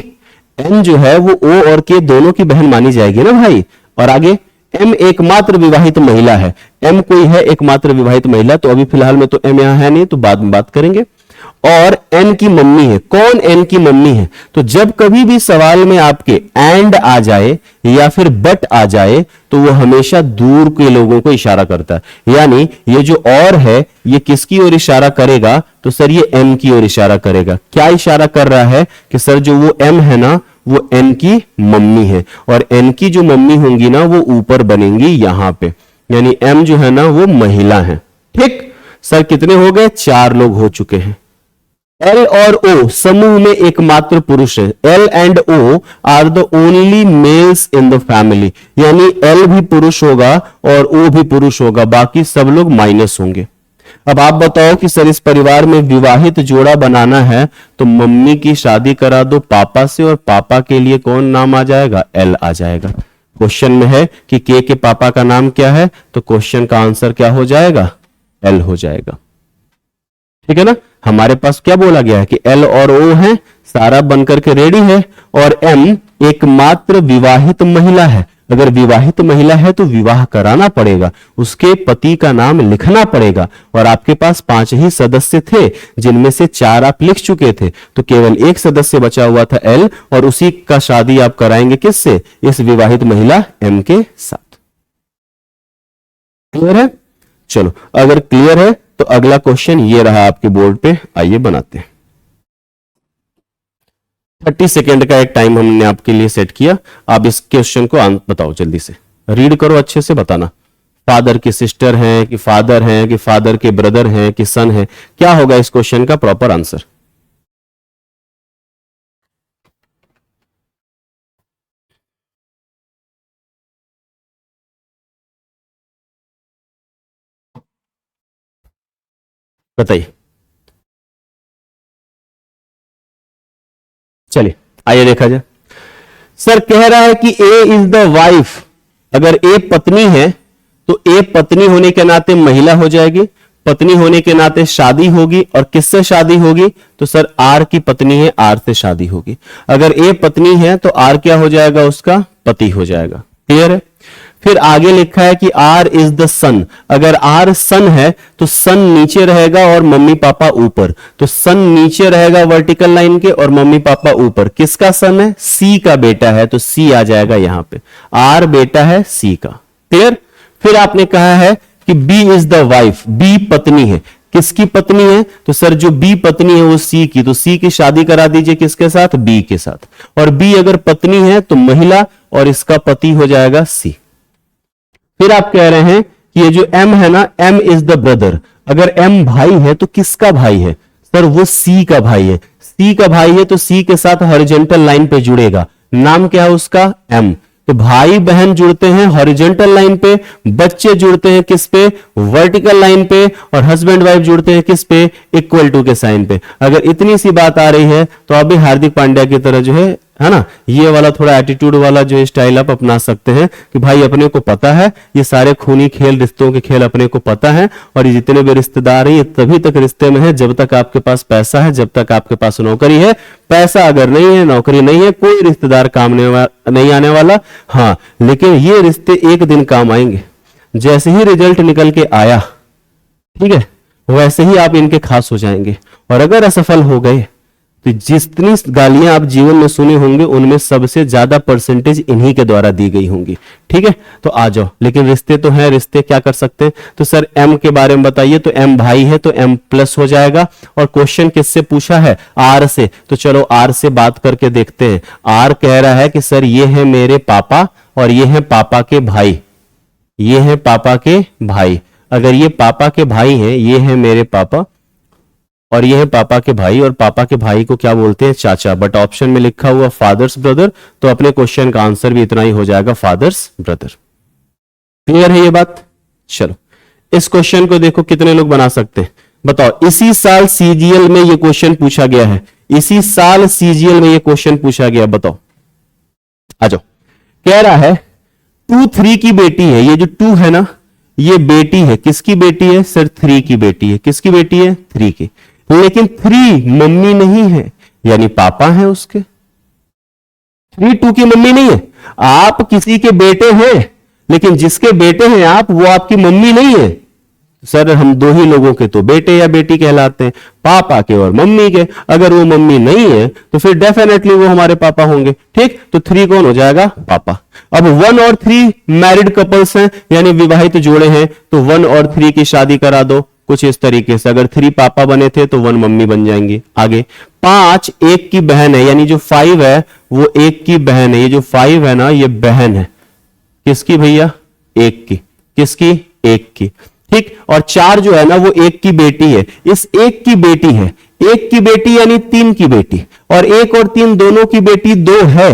एन जो है वो ओ और के दोनों की बहन मानी जाएगी ना भाई। और आगे एम एकमात्र विवाहित महिला है, एम कोई है एकमात्र विवाहित महिला, तो अभी फिलहाल में तो एम यहां है नहीं, तो बाद में बात करेंगे। और एन की मम्मी है, कौन एन की मम्मी है? तो जब कभी भी सवाल में आपके एंड आ जाए या फिर बट आ जाए तो वो हमेशा दूर के लोगों को इशारा करता है। यानी ये जो और है ये किसकी ओर इशारा करेगा? तो सर ये एम की ओर इशारा करेगा। क्या इशारा कर रहा है कि सर जो वो एम है ना वो एन की मम्मी है, और एन की जो मम्मी होंगी ना वो ऊपर बनेंगी यहां पे, यानी एम जो है ना वो महिला है। ठीक सर, कितने हो गए? 4 लोग हो चुके हैं। एल और ओ समूह में एकमात्र पुरुष है। L and O are the only males in the family, यानी एल भी पुरुष होगा और ओ भी पुरुष होगा, बाकी सब लोग माइनस होंगे। अब आप बताओ कि सर इस परिवार में विवाहित जोड़ा बनाना है तो मम्मी की शादी करा दो पापा से, और पापा के लिए कौन नाम आ जाएगा? एल आ जाएगा। क्वेश्चन में है कि के पापा का नाम क्या है, तो क्वेश्चन का आंसर क्या हो जाएगा? एल हो जाएगा। ठीक है ना, हमारे पास क्या बोला गया है कि एल और ओ है, सारा बनकर के रेडी है, और एम एकमात्र विवाहित महिला है। अगर विवाहित महिला है तो विवाह कराना पड़ेगा, उसके पति का नाम लिखना पड़ेगा, और आपके पास 5 ही सदस्य थे जिनमें से 4 आप लिख चुके थे, तो केवल एक सदस्य बचा हुआ था एल, और उसी का शादी आप कराएंगे किससे? इस विवाहित महिला एम के साथ। क्लियर है? चलो अगर क्लियर है तो अगला क्वेश्चन ये रहा आपके बोर्ड पे, आइए बनाते हैं। 30 सेकेंड का एक टाइम हमने आपके लिए सेट किया। आप इस क्वेश्चन को बताओ, जल्दी से रीड करो, अच्छे से बताना। फादर की सिस्टर है कि फादर है कि फादर के ब्रदर है कि सन है, क्या होगा इस क्वेश्चन का प्रॉपर आंसर? बताइए। चलिए आइए देखा जाए। सर कह रहा है कि ए इज द वाइफ। अगर ए पत्नी है तो ए पत्नी होने के नाते महिला हो जाएगी, पत्नी होने के नाते शादी होगी, और किससे शादी होगी? तो सर आर की पत्नी है, आर से शादी होगी। अगर ए पत्नी है तो आर क्या हो जाएगा? उसका पति हो जाएगा। क्लियर है? फिर आगे लिखा है कि आर इज द सन। अगर आर सन है तो सन नीचे रहेगा और मम्मी पापा ऊपर, तो सन नीचे रहेगा वर्टिकल लाइन के और मम्मी पापा ऊपर। किसका सन है? सी का बेटा है, तो सी आ जाएगा यहां पे। आर बेटा है सी का। क्लियर? फिर आपने कहा है कि B is the wife, B पत्नी है। किसकी पत्नी है? तो सर जो बी पत्नी है वो सी की, तो सी की शादी करा दीजिए किसके साथ? बी के साथ। और बी अगर पत्नी है तो महिला, और इसका पति हो जाएगा सी। फिर आप कह रहे हैं कि ये जो एम है ना, एम इज द ब्रदर। अगर एम भाई है तो किसका भाई है? सर वो सी का भाई है। सी का भाई है तो सी के साथ हॉरिजॉन्टल लाइन पे जुड़ेगा। नाम क्या है उसका? एम। तो भाई बहन जुड़ते हैं हॉरिजॉन्टल लाइन पे, बच्चे जुड़ते हैं किस पे? वर्टिकल लाइन पे, और हस्बैंड वाइफ जुड़ते हैं किस पे? इक्वल टू के साइन पे। अगर इतनी सी बात आ रही है तो अभी हार्दिक पांड्या की तरह जो है ना, ये वाला थोड़ा एटीट्यूड वाला जो स्टाइल आप अपना सकते हैं कि भाई अपने को पता है, ये सारे खूनी खेल, रिश्तों के खेल अपने को पता है, और ये जितने भी रिश्तेदार हैं ये तभी तक रिश्ते में है जब तक आपके पास पैसा है, जब तक आपके पास नौकरी है। पैसा अगर नहीं है, नौकरी नहीं है, कोई रिश्तेदार काम नहीं आने वाला। हाँ, लेकिन ये रिश्ते एक दिन काम आएंगे। जैसे ही रिजल्ट निकल के आया, ठीक है, वैसे ही आप इनके खास हो जाएंगे। और अगर असफल हो गए तो जितनी गालियां आप जीवन में सुने होंगे उनमें सबसे ज्यादा परसेंटेज इन्हीं के द्वारा दी गई होंगी। ठीक है, तो आ जाओ। लेकिन रिश्ते तो हैं, रिश्ते क्या कर सकते हैं? तो सर एम के बारे में बताइए। तो एम भाई है तो एम प्लस हो जाएगा। और क्वेश्चन किससे पूछा है? आर से। तो चलो आर से बात करके देखते हैं। आर कह रहा है कि सर ये है मेरे पापा और ये है पापा के भाई, ये है पापा के भाई। अगर ये पापा के भाई हैं, ये है मेरे पापा और ये है पापा के भाई, और पापा के भाई को क्या बोलते हैं? चाचा। बट ऑप्शन में लिखा हुआ फादर्स ब्रदर, तो अपने क्वेश्चन का आंसर भी इतना ही हो जाएगा, फादर्स ब्रदर। क्लियर है ये बात? चलो इस क्वेश्चन को देखो कितने लोग बना सकते हैं, बताओ। इसी साल सीजीएल में ये क्वेश्चन पूछा गया है, इसी साल सीजीएल में ये क्वेश्चन पूछा गया, बताओ। आ जाओ। कह रहा है 2 3 की बेटी है, ये जो 2 है ना, ये बेटी है। किसकी बेटी है? सर 3 की बेटी है। किसकी बेटी है? 3 की। लेकिन 3 मम्मी नहीं है, यानी पापा है उसके। 3 2 की मम्मी नहीं है। आप किसी के बेटे हैं, लेकिन जिसके बेटे हैं आप, वो आपकी मम्मी नहीं है। सर हम 2 ही लोगों के तो बेटे या बेटी कहलाते हैं, पापा के और मम्मी के। अगर वो मम्मी नहीं है तो फिर डेफिनेटली वो हमारे पापा होंगे। ठीक, तो 3 कौन हो जाएगा? पापा। अब 1 और 3 मैरिड कपल्स हैं, यानी विवाहित जोड़े हैं, तो 1 और 3 की शादी करा दो कुछ इस तरीके से। अगर 3 पापा बने थे तो 1 मम्मी बन जाएंगे। आगे 5 1 की बहन है, यानी जो 5 है वो 1 की बहन है। ये जो 5 है ना, ये बहन है किसकी भैया? 1 की। किसकी? 1 की। ठीक, और 4 जो है ना वो 1 की बेटी है। इस 1 की बेटी है, 1 की बेटी यानी 3 की बेटी, और 1 और 3 दोनों की बेटी 2 है।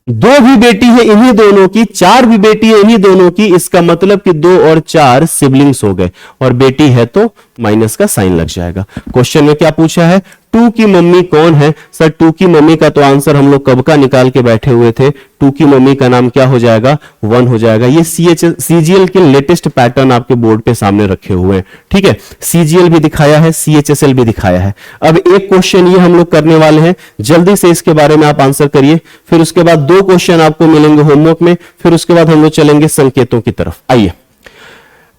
2 भी बेटी है इन्हीं दोनों की, 4 भी बेटी है इन्हीं दोनों की। इसका मतलब कि 2 और 4 सिबलिंग्स हो गए, और बेटी है तो माइनस का साइन लग जाएगा। क्वेश्चन में क्या पूछा है? 2 की मम्मी कौन है? सर 2 की मम्मी का तो आंसर हम लोग कब का निकाल के बैठे हुए थे। 2 की मम्मी का नाम क्या हो जाएगा? 1 हो जाएगा। ये सीजीएल के लेटेस्ट पैटर्न आपके बोर्ड पे सामने रखे हुए हैं। ठीक है, सीजीएल भी दिखाया है, सीएचएसएल भी दिखाया है। अब एक क्वेश्चन ये हम लोग करने वाले हैं, जल्दी से इसके बारे में आप आंसर करिए। फिर उसके बाद 2 क्वेश्चन आपको मिलेंगे होमवर्क में, फिर उसके बाद हम लोग चलेंगे संकेतों की तरफ। आइए।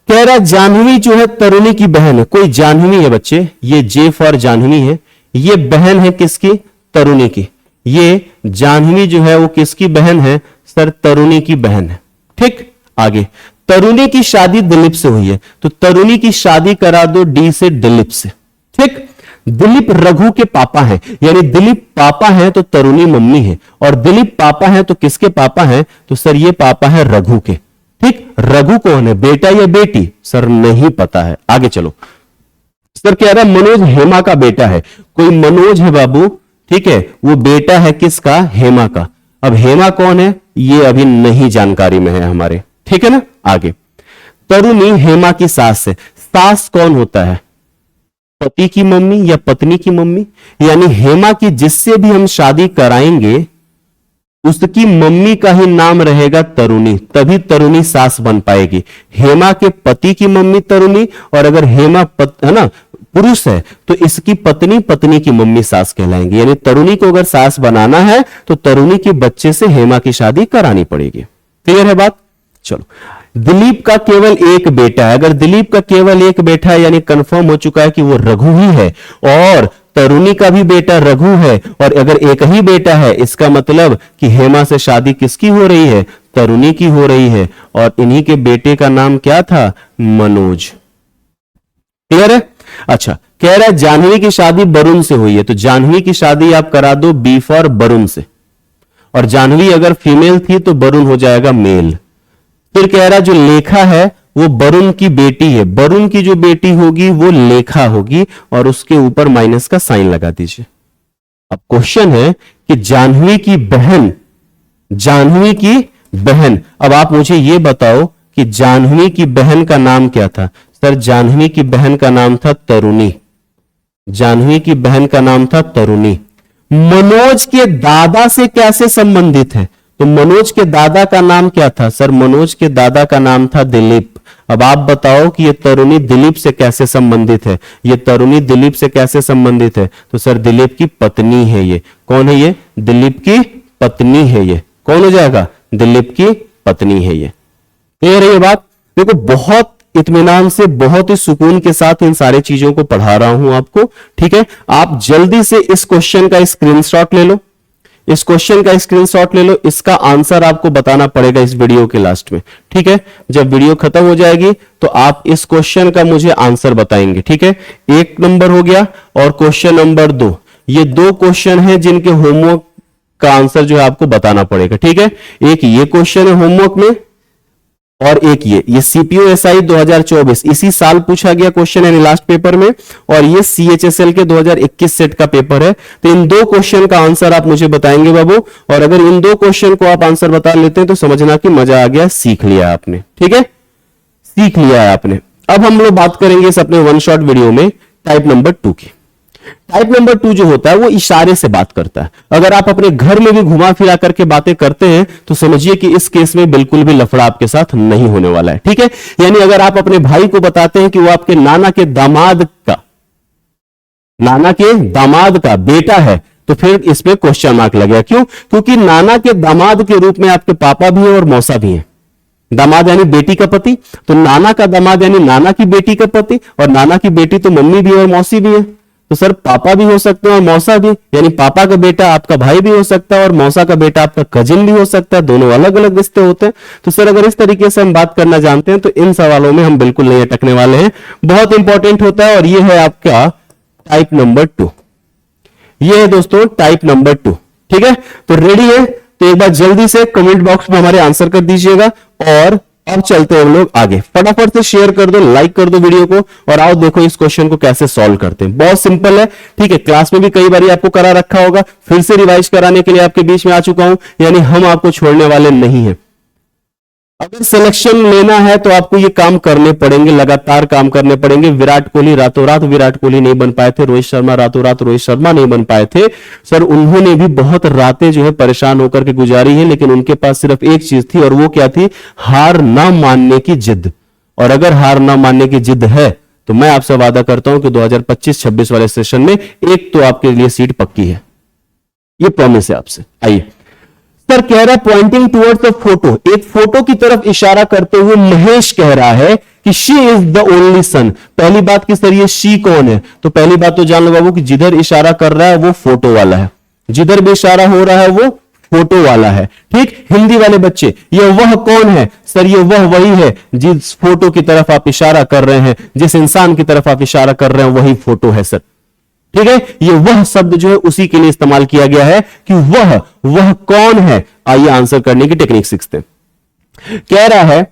कह रहा जाह्नवी जो है तरुणी की बहन है। कोई जाह्नवी है बच्चे, ये जे फॉर जाह्नवी है। ये बहन है किसकी? तरुणी की। ये जाह्नवी जो है वो किसकी बहन है? सर तरुणी की बहन है। ठीक, आगे। तरुणी की शादी दिलीप से हुई है, तो तरुणी की शादी करा दो डी से दिलीप से। ठीक, दिलीप रघु के पापा हैं, यानी दिलीप पापा हैं तो तरुणी मम्मी है, और दिलीप पापा हैं तो किसके पापा हैं? तो सर ये पापा है रघु के। ठीक, रघु कौन है, बेटा या बेटी? सर नहीं पता है। आगे चलो। सर कह रहा है मनोज हेमा का बेटा है। कोई मनोज है बाबू, ठीक है, वो बेटा है किसका? हेमा का। अब हेमा कौन है ये अभी नहीं जानकारी में है हमारे, ठीक है ना। आगे। तरुणी हेमा की सास है। सास कौन होता है? पति की मम्मी या पत्नी की मम्मी, यानी हेमा की जिससे भी हम शादी कराएंगे उसकी मम्मी का ही नाम रहेगा तरुणी, तभी तरुणी सास बन पाएगी। हेमा के पति की मम्मी तरुणी, और अगर हेमा है ना पुरुष है तो इसकी पत्नी, पत्नी की मम्मी सास कहलाएंगी। यानी तरुणी को अगर सास बनाना है तो तरुणी के बच्चे से हेमा की शादी करानी पड़ेगी। क्लियर है बात? चलो। दिलीप का केवल एक बेटा है। अगर दिलीप का केवल एक बेटा है यानी कंफर्म हो चुका है कि वो रघु ही है, और तरुणी का भी बेटा रघु है, और अगर एक ही बेटा है इसका मतलब कि हेमा से शादी किसकी हो रही है? तरुणी की हो रही है, और इन्हीं के बेटे का नाम क्या था? मनोज। क्लियर है? अच्छा, कह रहा है जाह्नवी की शादी वरुण से हुई है, तो जाह्नवी की शादी आप करा दो बी फॉर वरुण से, और जाह्नवी अगर फीमेल थी तो वरुण हो जाएगा मेल। फिर कह रहा जो लेखा है वो वरुण की बेटी है, वरुण की जो बेटी होगी वो लेखा होगी, और उसके ऊपर माइनस का साइन लगा दीजिए। अब क्वेश्चन है कि जाह्नवी की बहन, जाह्नवी की बहन, अब आप मुझे ये बताओ कि जाह्नवी की बहन का नाम क्या था? सर जाह्नवी की बहन का नाम था तरुणी। जाह्नवी की बहन का नाम था तरुणी। मनोज के दादा से कैसे संबंधित है? तो मनोज के दादा का नाम क्या था? सर मनोज के दादा का नाम था दिलीप। अब आप बताओ कि ये तरुणी दिलीप से कैसे संबंधित है? ये तरुणी दिलीप से कैसे संबंधित है? तो सर दिलीप की पत्नी है। ये कौन है? ये दिलीप की पत्नी है। ये कौन हो जाएगा? दिलीप की पत्नी है। ये क्लियर है ये बात? देखो बहुत इत्मीनान से, बहुत ही सुकून के साथ इन सारे चीजों को पढ़ा रहा हूं आपको। ठीक है, आप जल्दी से इस क्वेश्चन का स्क्रीनशॉट ले लो, इस क्वेश्चन का स्क्रीनशॉट ले लो। इसका आंसर आपको बताना पड़ेगा इस वीडियो के लास्ट में। ठीक है, जब वीडियो खत्म हो जाएगी तो आप इस क्वेश्चन का मुझे आंसर बताएंगे। ठीक है, 1 नंबर हो गया और क्वेश्चन नंबर 2, ये 2 क्वेश्चन है जिनके होमवर्क का आंसर जो है आपको बताना पड़ेगा। ठीक है, एक ये क्वेश्चन है होमवर्क में और एक ये सीपीयू एसआई 2024 इसी साल पूछा गया क्वेश्चन है लास्ट पेपर में, और ये सीएचएसएल के 2021 सेट का पेपर है। तो इन 2 क्वेश्चन का आंसर आप मुझे बताएंगे बाबू, और अगर इन 2 क्वेश्चन को आप आंसर बता लेते हैं तो समझना कि मजा आ गया, सीख लिया आपने। ठीक है, सीख लिया है आपने। अब हम लोग बात करेंगे इस अपने वन शॉट वीडियो में टाइप नंबर 2 की। टाइप नंबर 2 जो होता है वो इशारे से बात करता है। अगर आप अपने घर में भी घुमा फिरा करके बातें करते हैं तो समझिए कि इस केस में बिल्कुल भी लफड़ा आपके साथ नहीं होने वाला है। ठीक है, यानी अगर आप अपने भाई को बताते हैं कि वो आपके नाना के दामाद का बेटा है तो फिर इसमें क्वेश्चन मार्क लगेगा। क्यों? क्योंकि नाना के दामाद के रूप में आपके पापा भी है और मौसा भी है। दामाद यानी बेटी का पति, तो नाना का दामाद यानी नाना की बेटी का पति, और नाना की बेटी तो मम्मी भी है और मौसी भी है। तो सर पापा भी हो सकते हैं और मौसा भी, यानी पापा का बेटा आपका भाई भी हो सकता है और मौसा का बेटा आपका कजिन भी हो सकता है। दोनों अलग अलग रिश्ते होते हैं। तो सर अगर इस तरीके से हम बात करना जानते हैं तो इन सवालों में हम बिल्कुल नहीं अटकने वाले हैं। बहुत इंपॉर्टेंट होता है और ये है आपका टाइप नंबर 2। ये है दोस्तों टाइप नंबर 2। ठीक है, तो रेडी है तो एक बार जल्दी से कमेंट बॉक्स में हमारे आंसर कर दीजिएगा। और अब चलते हैं हम लोग आगे, फटाफट से शेयर कर दो, लाइक कर दो वीडियो को, और आओ देखो इस क्वेश्चन को कैसे सॉल्व करते हैं। बहुत सिंपल है। ठीक है, क्लास में भी कई बार आपको करा रखा होगा, फिर से रिवाइज कराने के लिए आपके बीच में आ चुका हूं, यानी हम आपको छोड़ने वाले नहीं हैं। अगर सिलेक्शन लेना है तो आपको ये काम करने पड़ेंगे, लगातार काम करने पड़ेंगे। विराट कोहली रातों रात विराट कोहली नहीं बन पाए थे, रोहित शर्मा रातों रात रोहित शर्मा नहीं बन पाए थे। सर उन्होंने भी बहुत रातें जो है परेशान होकर के गुजारी है, लेकिन उनके पास सिर्फ एक चीज थी और वो क्या थी? हार ना मानने की जिद। और अगर हार ना मानने की जिद है तो मैं आपसे वादा करता हूं कि 2025-26 वाले सेशन में एक तो आपके लिए सीट पक्की है, ये प्रॉमिस है आपसे। आइए, सर कह रहा है पॉइंटिंग टुवर्ड्स द फोटो, एक फोटो की तरफ इशारा करते हुए महेश कह रहा है कि she is the only son. पहली बात कि सर ये शी कौन है? तो पहली बात तो जान लो बाबू कि जिधर इशारा कर रहा है वो फोटो वाला है, जिधर भी इशारा हो रहा है वो फोटो वाला है। ठीक, हिंदी वाले बच्चे, ये वह कौन है? सर ये वह वही है जिस फोटो की तरफ आप इशारा कर रहे हैं, जिस इंसान की तरफ आप इशारा कर रहे हैं वही फोटो है सर। ठीक है, ये वह शब्द जो है उसी के लिए इस्तेमाल किया गया है कि वह कौन है। आइए आंसर करने की टेक्निक सीखते हैं। कह रहा है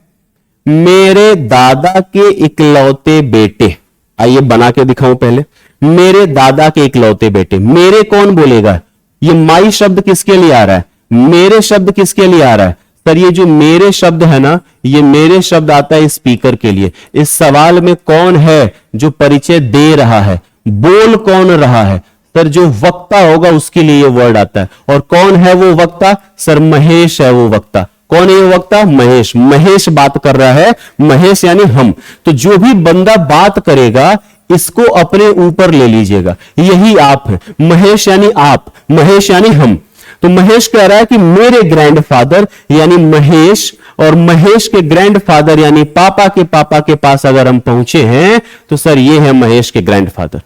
मेरे दादा के इकलौते बेटे। आइए बना के दिखाऊं पहले। मेरे दादा के इकलौते बेटे, मेरे कौन बोलेगा? ये माई शब्द किसके लिए आ रहा है? मेरे शब्द किसके लिए आ रहा है? सर ये जो मेरे शब्द है ना, ये मेरे शब्द आता है स्पीकर के लिए। इस सवाल में कौन है जो परिचय दे रहा है? बोल कौन रहा है? सर जो वक्ता होगा उसके लिए ये वर्ड आता है। और कौन है वो वक्ता? सर महेश है वो वक्ता। कौन है ये वक्ता? महेश। महेश बात कर रहा है, महेश यानी हम। तो जो भी बंदा बात करेगा इसको अपने ऊपर ले लीजिएगा, यही आप है। महेश यानी आप, महेश यानी हम। तो महेश कह रहा है कि मेरे ग्रैंडफादर यानी महेश, और महेश के ग्रैंडफादर यानी पापा के पास अगर हम पहुंचे हैं तो सर ये है महेश के ग्रैंडफादर।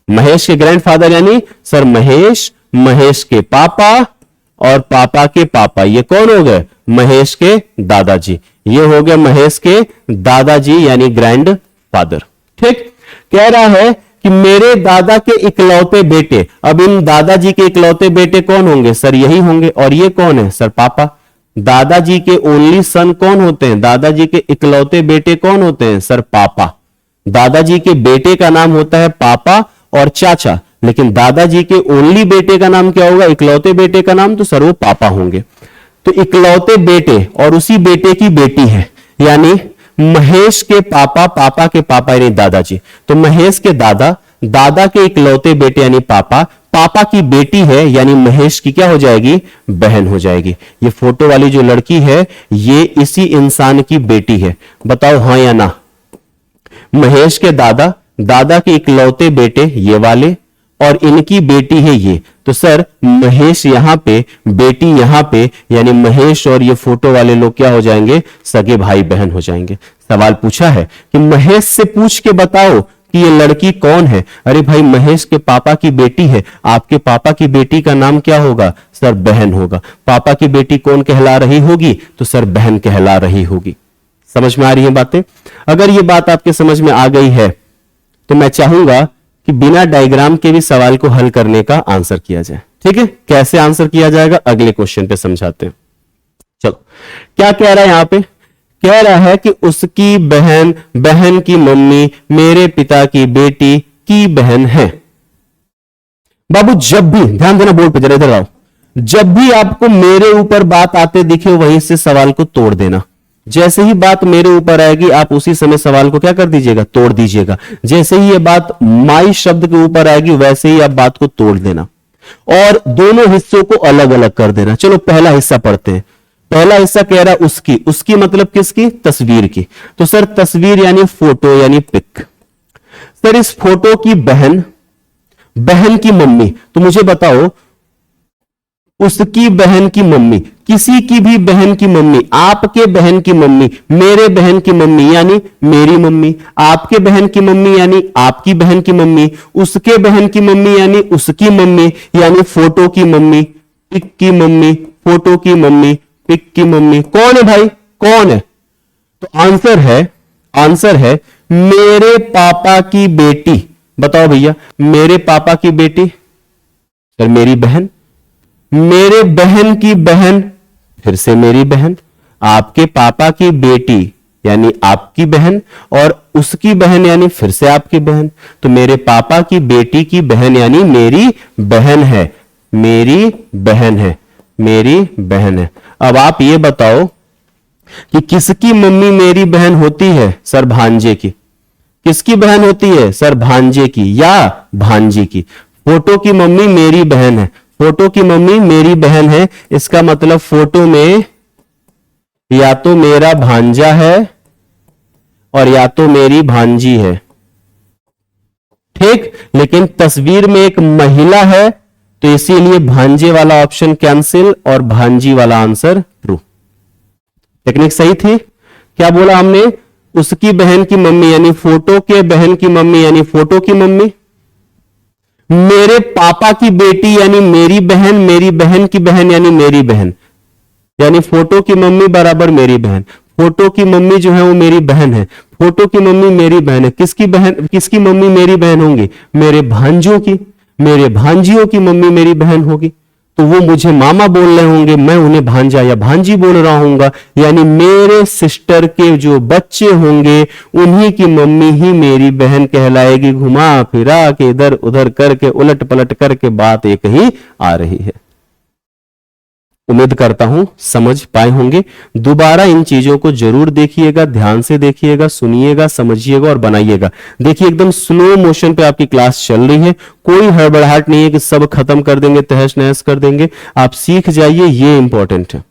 महेश के ग्रैंडफादर यानी सर महेश, महेश के पापा और पापा के पापा, ये कौन हो गए? महेश के दादाजी। ये हो गए महेश के दादाजी यानी ग्रैंडफादर। ठीक, कह रहा है कि मेरे दादा के इकलौते बेटे। अब इन दादाजी के इकलौते बेटे कौन होंगे? सर यही होंगे। और ये कौन है? सर पापा। दादाजी के ओनली सन कौन होते हैं? दादाजी के इकलौते बेटे कौन होते हैं? सर पापा। दादाजी के बेटे का नाम होता है पापा और चाचा, लेकिन दादाजी के ओनली बेटे का नाम क्या होगा? इकलौते बेटे का नाम? तो सर वो पापा होंगे। तो इकलौते बेटे और उसी बेटे की बेटी है, यानी महेश के पापा, पापा के पापा यानी दादाजी। तो महेश के दादा, दादा के इकलौते बेटे यानी पापा, पापा की बेटी है यानी महेश की क्या हो जाएगी? बहन हो जाएगी। ये फोटो वाली जो लड़की है ये इसी इंसान की बेटी है। बताओ हां या ना? महेश के दादा, दादा के इकलौते बेटे ये वाले, और इनकी बेटी है ये। तो सर महेश यहां पे, बेटी यहां पे, यानी महेश और ये फोटो वाले लोग क्या हो जाएंगे? सगे भाई बहन हो जाएंगे। सवाल पूछा है कि महेश से पूछ के बताओ कि ये लड़की कौन है। अरे भाई महेश के पापा की बेटी है, आपके पापा की बेटी का नाम क्या होगा सर, बहन होगा। पापा की बेटी कौन कहला रही होगी, तो सर बहन कहला रही होगी। समझ में आ रही है बातें? अगर ये बात आपके समझ में आ गई है तो मैं चाहूंगा कि बिना डायग्राम के भी सवाल को हल करने का आंसर किया जाए। ठीक है, कैसे आंसर किया जाएगा अगले क्वेश्चन पे समझाते हैं। चलो, क्या कह रहा है यहां पे, कह रहा है कि उसकी बहन, बहन की मम्मी मेरे पिता की बेटी की बहन है। बाबू जब भी ध्यान देना, बोर्ड पे जरा इधर आओ, जब भी आपको मेरे ऊपर बात आते दिखे वहीं से सवाल को तोड़ देना। जैसे ही बात मेरे ऊपर आएगी आप उसी समय सवाल को क्या कर दीजिएगा, तोड़ दीजिएगा। जैसे ही ये बात माई शब्द के ऊपर आएगी वैसे ही आप बात को तोड़ देना और दोनों हिस्सों को अलग अलग कर देना। चलो पहला हिस्सा पढ़ते हैं। पहला हिस्सा कह रहा है उसकी, उसकी मतलब किसकी, तस्वीर की। तो सर तस्वीर यानी फोटो यानी पिक। सर इस फोटो की बहन, बहन की मम्मी, तो मुझे बताओ उसकी बहन की मम्मी, किसी की भी बहन की मम्मी, आपके बहन की मम्मी, मेरे बहन की मम्मी यानी मेरी मम्मी, आपके बहन की मम्मी यानी आपकी बहन की मम्मी, उसके बहन की मम्मी यानी उसकी मम्मी, यानी फोटो की मम्मी, पिक की मम्मी, फोटो की मम्मी, पिक की मम्मी। कौन है भाई, कौन है? तो आंसर है मेरे पापा की बेटी। बताओ भैया, मेरे पापा की बेटी, सर मेरी बहन, मेरे बहन की बहन, फिर से मेरी बहन, आपके पापा की बेटी यानी आपकी बहन, और उसकी बहन यानी फिर से आपकी बहन। तो मेरे पापा की बेटी की बहन यानी मेरी बहन है, मेरी बहन है, मेरी बहन है। अब आप ये बताओ कि किसकी मम्मी मेरी बहन होती है? सर भांजे की। किसकी बहन होती है? सर भांजे की या भांजी की। फोटो की मम्मी मेरी बहन है, फोटो की मम्मी मेरी बहन है, इसका मतलब फोटो में या तो मेरा भांजा है और या तो मेरी भांजी है। ठीक, लेकिन तस्वीर में एक महिला है तो इसीलिए भांजे वाला ऑप्शन कैंसिल और भांजी वाला आंसर ट्रू। टेक्निक सही थी। क्या बोला हमने? उसकी बहन की मम्मी यानी फोटो के बहन की मम्मी यानी फोटो की मम्मी, मेरे पापा की बेटी यानी मेरी बहन, मेरी बहन की बहन यानी मेरी बहन, यानी फोटो की मम्मी बराबर मेरी बहन। फोटो की मम्मी जो है वो मेरी बहन है, फोटो की मम्मी मेरी बहन है। किसकी बहन, किसकी मम्मी मेरी बहन होंगी? मेरे भांजों की, मेरे भांजियों की मम्मी मेरी बहन होगी। तो वो मुझे मामा बोल रहे होंगे, मैं उन्हें भांजा या भांजी बोल रहा हूंगा, यानी मेरे सिस्टर के जो बच्चे होंगे उन्हीं की मम्मी ही मेरी बहन कहलाएगी। घुमा फिरा के इधर उधर करके उलट पलट करके बात एक ही आ रही है। उम्मीद करता हूं समझ पाए होंगे। दोबारा इन चीजों को जरूर देखिएगा, ध्यान से देखिएगा, सुनिएगा, समझिएगा और बनाइएगा। देखिए एकदम स्लो मोशन पे आपकी क्लास चल रही है, कोई हड़बड़ाहट नहीं है कि सब खत्म कर देंगे, तहस नहस कर देंगे। आप सीख जाइए, ये इंपॉर्टेंट है।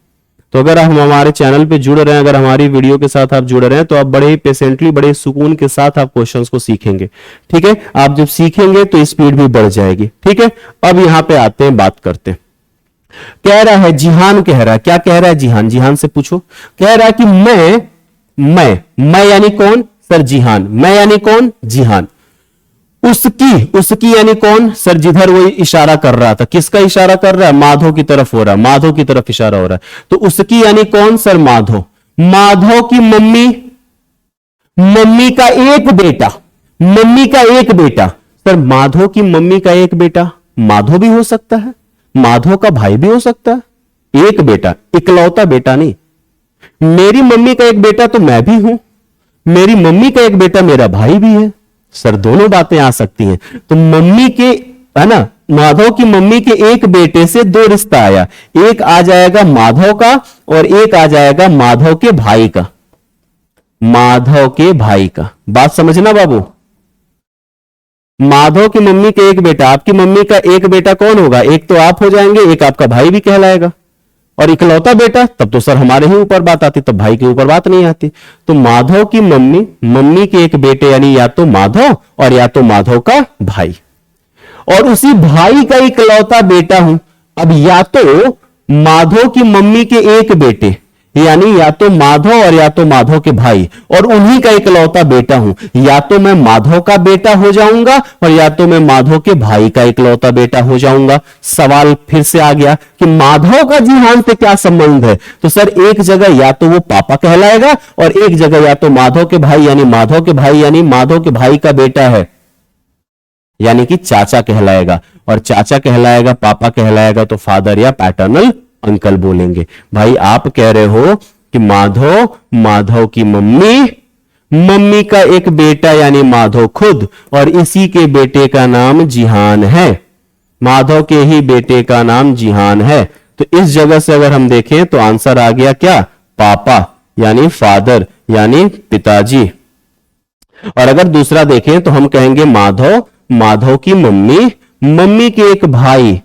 तो अगर आप हमारे चैनल पे जुड़ रहे हैं, अगर हमारी वीडियो के साथ आप जुड़ रहे हैं, तो आप बड़े ही पेशेंटली, बड़े सुकून के साथ आप क्वेश्चंस को सीखेंगे। ठीक है, आप जब सीखेंगे तो स्पीड भी बढ़ जाएगी। ठीक है, अब यहां पे आते हैं, बात करते हैं। कह रहा है, जिहान कह रहा है, क्या कह रहा है जिहान? जिहान से पूछो। कह रहा है कि मैं यानी कौन? सर जिहान। मैं यानी कौन? जिहान। उसकी यानी कौन? सर जिधर वो इशारा कर रहा था, किसका इशारा कर रहा है? माधव की तरफ हो रहा है, माधव की तरफ इशारा हो रहा है। तो उसकी यानी कौन? सर माधव। माधव की मम्मी, मम्मी का एक बेटा, मम्मी का एक बेटा। सर माधव की मम्मी का एक बेटा माधव भी हो सकता है, माधव का भाई भी हो सकता है। एक बेटा, इकलौता बेटा नहीं। मेरी मम्मी का एक बेटा तो मैं भी हूं, मेरी मम्मी का एक बेटा मेरा भाई भी है। सर दोनों बातें आ सकती हैं। तो मम्मी के, है ना, माधव की मम्मी के एक बेटे से दो रिश्ता आया, एक आ जाएगा माधव का और एक आ जाएगा माधव के भाई का, माधव के भाई का। बात समझना बाबू, माधव की मम्मी के एक बेटा, आपकी मम्मी का एक बेटा कौन होगा? एक तो आप हो जाएंगे, एक आपका भाई भी कहलाएगा। और इकलौता बेटा, तब तो सर हमारे ही ऊपर बात आती, तब भाई के ऊपर बात नहीं आती। तो माधव की मम्मी, मम्मी के एक बेटे यानी या तो माधव और या तो माधव का भाई, और उसी भाई का इकलौता बेटा हूं। अब या तो माधव की मम्मी के एक बेटे यानी या तो माधव और या तो माधव के भाई, और उन्हीं का इकलौता बेटा हूं। या तो मैं माधव का बेटा हो जाऊंगा और या तो मैं माधव के भाई का इकलौता बेटा हो जाऊंगा। सवाल फिर से आ गया कि माधव का जिहान से क्या संबंध है? तो सर एक जगह या तो वो पापा कहलाएगा और एक जगह या तो माधव के भाई यानी माधव के भाई यानी माधव के भाई का बेटा है, यानी कि चाचा कहलाएगा। और चाचा कहलाएगा, पापा कहलाएगा, तो फादर या पैटर्नल अंकल बोलेंगे। भाई आप कह रहे हो कि माधव, माधव की मम्मी, मम्मी का एक बेटा यानी माधव खुद, और इसी के बेटे का नाम जिहान है। माधव के ही बेटे का नाम जिहान है। तो इस जगह से अगर हम देखें तो आंसर आ गया क्या? पापा यानी फादर यानी पिताजी। और अगर दूसरा देखें तो हम कहेंगे माधव, माधव की मम्मी, मम्मी के एक भाई,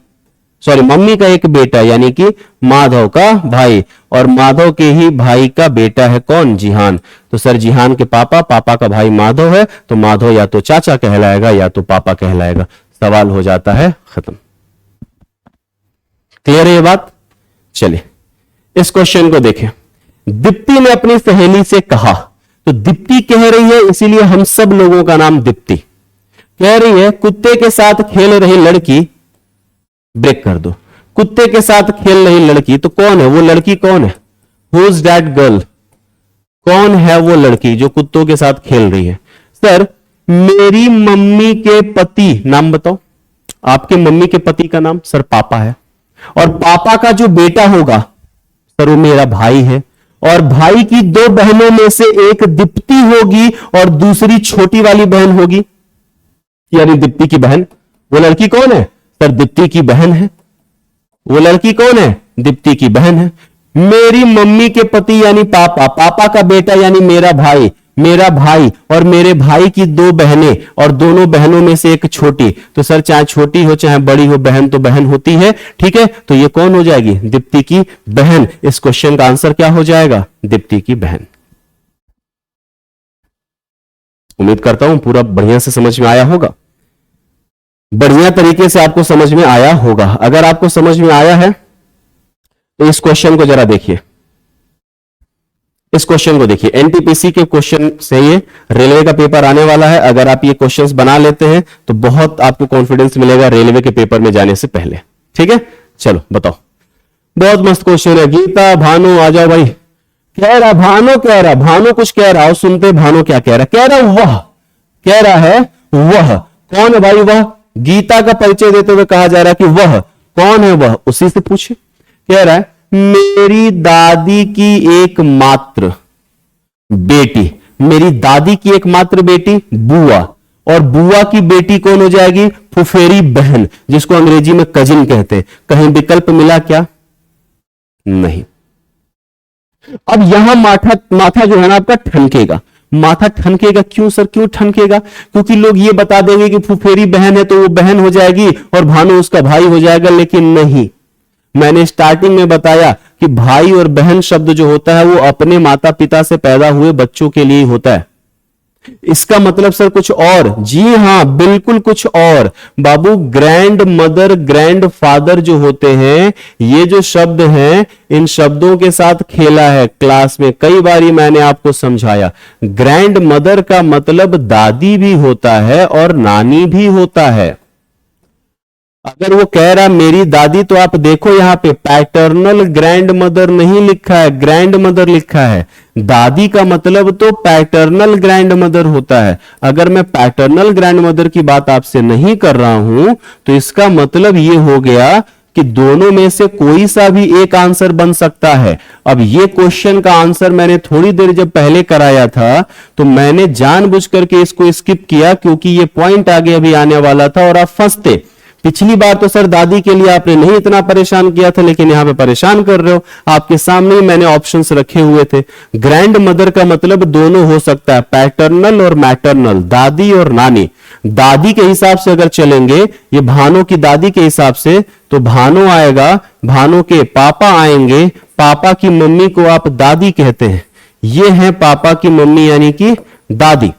सॉरी मम्मी का एक बेटा यानी कि माधव का भाई, और माधव के ही भाई का बेटा है कौन? जिहान। तो सर जिहान के पापा, पापा का भाई माधव है, तो माधव या तो चाचा कहलाएगा या तो पापा कहलाएगा। सवाल हो जाता है खत्म। क्लियर है ये बात? चलिए इस क्वेश्चन को देखें। दीप्ति ने अपनी सहेली से कहा, तो दीप्ति कह रही है, इसीलिए हम सब लोगों का नाम दीप्ति। कह रही है कुत्ते के साथ खेल रही लड़की, ब्रेक कर दो, कुत्ते के साथ खेल रही लड़की, तो कौन है वो लड़की? कौन है? Who is that girl? कौन है वो लड़की जो कुत्तों के साथ खेल रही है? सर मेरी मम्मी के पति, नाम बताओ। आपके मम्मी के पति का नाम? सर पापा है। और पापा का जो बेटा होगा सर वो मेरा भाई है, और भाई की दो बहनों में से एक दीप्ति होगी और दूसरी छोटी वाली बहन होगी, यानी दीप्ति की बहन। वो लड़की कौन है? सर दीप्ति की बहन है। वो लड़की कौन है? दीप्ति की बहन है। मेरी मम्मी के पति यानी पापा, पापा का बेटा यानी मेरा भाई, मेरा भाई और मेरे भाई की दो बहनें, और दोनों बहनों में से एक छोटी। तो सर चाहे छोटी हो चाहे बड़ी हो, बहन तो बहन होती है, ठीक है। तो ये कौन हो जाएगी? दीप्ति की बहन। इस क्वेश्चन का आंसर क्या हो जाएगा? दीप्ति की बहन। उम्मीद करता हूं पूरा बढ़िया से समझ में आया होगा, बढ़िया तरीके से आपको समझ में आया होगा। अगर आपको समझ में आया है तो इस क्वेश्चन को जरा देखिए, इस क्वेश्चन को देखिए। एनटीपीसी के क्वेश्चन से ये रेलवे का पेपर आने वाला है। अगर आप ये क्वेश्चंस बना लेते हैं तो बहुत आपको कॉन्फिडेंस मिलेगा रेलवे के पेपर में जाने से पहले, ठीक है। चलो बताओ, बहुत मस्त क्वेश्चन है। गीता, भानु आ जाओ भाई। कह रहा भानु, कह रहा भानु कुछ कह रहा हो, सुनते भानु क्या कह रहा? कह रहा वह, कह रहा है वह। कौन है भाई वह? गीता का परिचय देते हुए कहा जा रहा है कि वह कौन है? वह उसी से पूछे। कह रहा है मेरी दादी की एकमात्र बेटी, मेरी दादी की एकमात्र बेटी बुआ, और बुआ की बेटी कौन हो जाएगी? फुफेरी बहन, जिसको अंग्रेजी में कजिन कहते हैं। कहीं विकल्प मिला क्या? नहीं। अब यहां माथा जो है ना आपका ठनकेगा, माथा ठनकेगा। क्यों सर, क्यों ठनकेगा? क्योंकि लोग ये बता देंगे कि फुफेरी बहन है तो वो बहन हो जाएगी और भानु उसका भाई हो जाएगा, लेकिन नहीं। मैंने स्टार्टिंग में बताया कि भाई और बहन शब्द जो होता है वो अपने माता पिता से पैदा हुए बच्चों के लिए होता है। इसका मतलब सर कुछ और? जी हां, बिल्कुल कुछ और। बाबू ग्रैंड मदर, ग्रैंड फादर जो होते हैं, ये जो शब्द हैं, इन शब्दों के साथ खेला है क्लास में कई बारी मैंने आपको समझाया। ग्रैंड मदर का मतलब दादी भी होता है और नानी भी होता है। अगर वो कह रहा मेरी दादी, तो आप देखो यहां पे पैटर्नल ग्रैंड मदर नहीं लिखा है, ग्रैंड मदर लिखा है। दादी का मतलब तो पैटर्नल ग्रैंड मदर होता है। अगर मैं पैटर्नल ग्रैंड मदर की बात आपसे नहीं कर रहा हूं तो इसका मतलब ये हो गया कि दोनों में से कोई सा भी एक आंसर बन सकता है। अब ये क्वेश्चन का आंसर मैंने थोड़ी देर जब पहले कराया था तो मैंने जानबूझ करके इसको स्किप किया, क्योंकि ये पॉइंट आगे अभी आने वाला था और आप फंसते। पिछली बार तो सर दादी के लिए आपने नहीं इतना परेशान किया था, लेकिन यहां पे परेशान कर रहे हो। आपके सामने ही मैंने ऑप्शंस रखे हुए थे। ग्रैंड मदर का मतलब दोनों हो सकता है, पैटर्नल और मैटरनल, दादी और नानी। दादी के हिसाब से अगर चलेंगे, ये भानु की दादी के हिसाब से, तो भानु आएगा, भानु के पापा आएंगे, पापा की मम्मी को आप दादी कहते हैं। ये है पापा की मम्मी यानी कि दादी।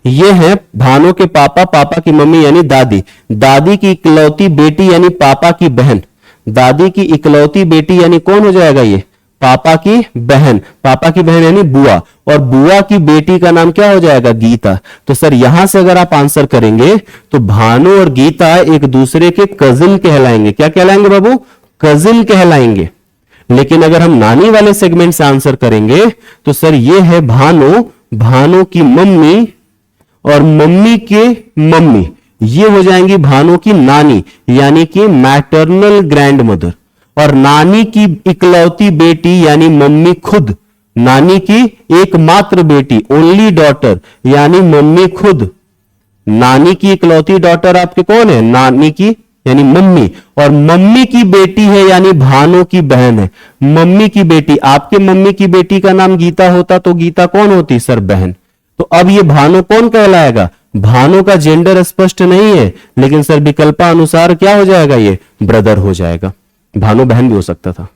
ये है भानु के पापा, पापा की मम्मी यानी दादी। दादी की इकलौती बेटी यानी पापा की बहन। दादी की इकलौती बेटी यानी कौन हो जाएगा? ये पापा की बहन, पापा की बहन यानी बुआ, और बुआ की बेटी का नाम क्या हो जाएगा, गीता। तो सर यहां से अगर आप आंसर करेंगे तो भानु और गीता एक दूसरे के कजिन कहलाएंगे। क्या कहलाएंगे बाबू, कजिन कहलाएंगे। लेकिन अगर हम नानी वाले सेगमेंट से आंसर करेंगे तो सर ये है भानु, भानु की मम्मी और मम्मी के मम्मी, ये हो जाएंगी भानु की नानी यानी कि मैटरनल ग्रैंड मदर, और नानी की इकलौती बेटी यानी मम्मी खुद, नानी की एकमात्र बेटी ओनली डॉटर यानी मम्मी खुद। नानी की इकलौती डॉटर आपके कौन है, नानी की यानी मम्मी, और मम्मी की बेटी है यानी भानु की बहन है। मम्मी की बेटी, आपके मम्मी की बेटी का नाम गीता होता तो गीता कौन होती सर, बहन। तो अब ये भानु कौन कहलाएगा, भानु का जेंडर स्पष्ट नहीं है, लेकिन सर विकल्पा अनुसार क्या हो जाएगा, ये ब्रदर हो जाएगा। भानु बहन भी हो सकता था।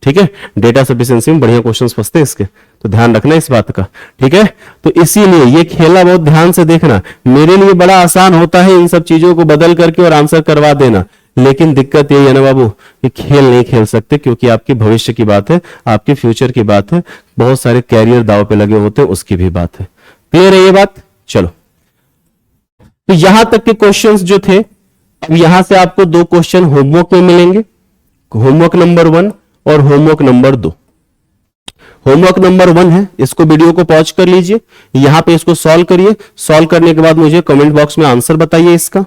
ठीक है, डेटा सफिशिएंसी में बढ़िया क्वेश्चंस फंसते हैं इसके, तो ध्यान रखना इस बात का। ठीक है, तो इसीलिए ये खेला बहुत ध्यान से देखना। मेरे लिए बड़ा आसान होता है इन सब चीजों को बदल करके और आंसर करवा देना, लेकिन दिक्कत ये है ना बाबू, ये खेल नहीं खेल सकते, क्योंकि आपके भविष्य की बात है, आपके फ्यूचर की बात है, बहुत सारे कैरियर दाव पे लगे होते हैं, उसकी भी बात है। क्लियर है ये बात। चलो, तो यहां तक के क्वेश्चंस जो थे, अब यहां से आपको दो क्वेश्चन होमवर्क में मिलेंगे, होमवर्क नंबर 1 और होमवर्क नंबर 2। होमवर्क नंबर 1 है, इसको वीडियो को पॉज कर लीजिए, यहां पे इसको सॉल्व करिए, सॉल्व करने के बाद मुझे कमेंट बॉक्स में आंसर बताइए इसका।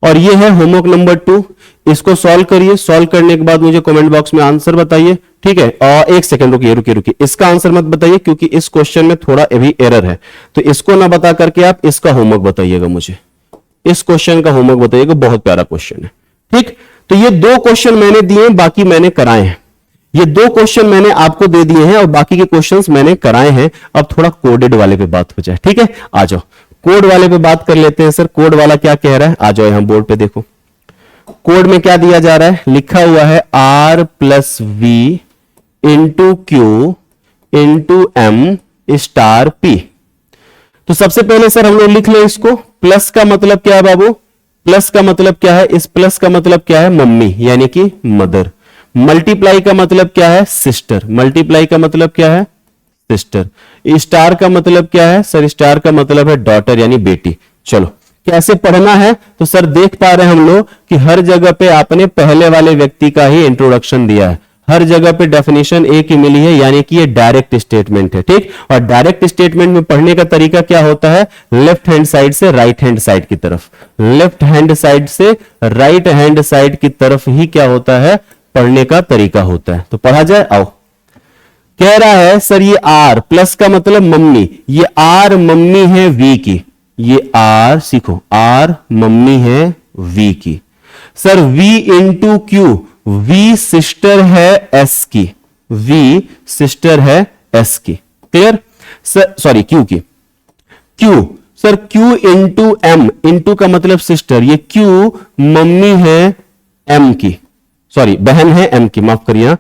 और ये है होमवर्क नंबर 2, इसको सॉल्व करिए, सॉल्व करने के बाद मुझे कमेंट बॉक्स में आंसर बताइए। ठीक है, और एक सेकंड रुकिए, इसका आंसर मत बताइए क्योंकि इस क्वेश्चन में थोड़ा अभी एरर है, तो इसको ना बता करके आप इसका होमवर्क बताइएगा मुझे, इस क्वेश्चन का होमवर्क बताइएगा, बहुत प्यारा क्वेश्चन है। ठीक, तो ये दो क्वेश्चन मैंने दिए, बाकी मैंने कराए हैं। ये दो क्वेश्चन मैंने आपको दे दिए हैं और बाकी के क्वेश्चंस मैंने कराए हैं। अब थोड़ा कोडेड वाले पे बात हो जाए। ठीक है, आ जाओ कोड वाले पे बात कर लेते हैं। सर कोड वाला क्या कह रहा है, आ जाओ यहां बोर्ड पे देखो, कोड में क्या दिया जा रहा है, लिखा हुआ है R + V into Q into M star P। तो सबसे पहले सर हम लोग लिख लें इसको, प्लस का मतलब क्या है बाबू, प्लस का मतलब क्या है, इस प्लस का मतलब क्या है, मम्मी यानी कि मदर। मल्टीप्लाई का मतलब क्या है, सिस्टर, मल्टीप्लाई का मतलब क्या है, सिस्टर। स्टार का मतलब क्या है सर, स्टार का मतलब है डॉटर यानी बेटी। चलो कैसे पढ़ना है, तो सर देख पा रहे हैं हम लोग कि हर जगह पे आपने पहले वाले व्यक्ति का ही इंट्रोडक्शन दिया है, हर जगह पे डेफिनेशन एक ही मिली है, यानी कि ये डायरेक्ट स्टेटमेंट है। ठीक, और डायरेक्ट स्टेटमेंट में पढ़ने का तरीका क्या होता है, लेफ्ट हैंड साइड से राइट हैंड साइड की तरफ, लेफ्ट हैंड साइड से राइट हैंड साइड की तरफ ही क्या होता है, पढ़ने का तरीका होता है। तो पढ़ा जाए, आओ। कह रहा है सर ये R प्लस का मतलब मम्मी, ये R मम्मी है V की, ये R सीखो, R मम्मी है V की। Sir V into Q, V sister है S की, V सिस्टर है S की। क्लियर सर, सॉरी Q की, Q sir Q into M, into का मतलब सिस्टर, ये Q मम्मी है M की, सॉरी बहन है M की, माफ करिए,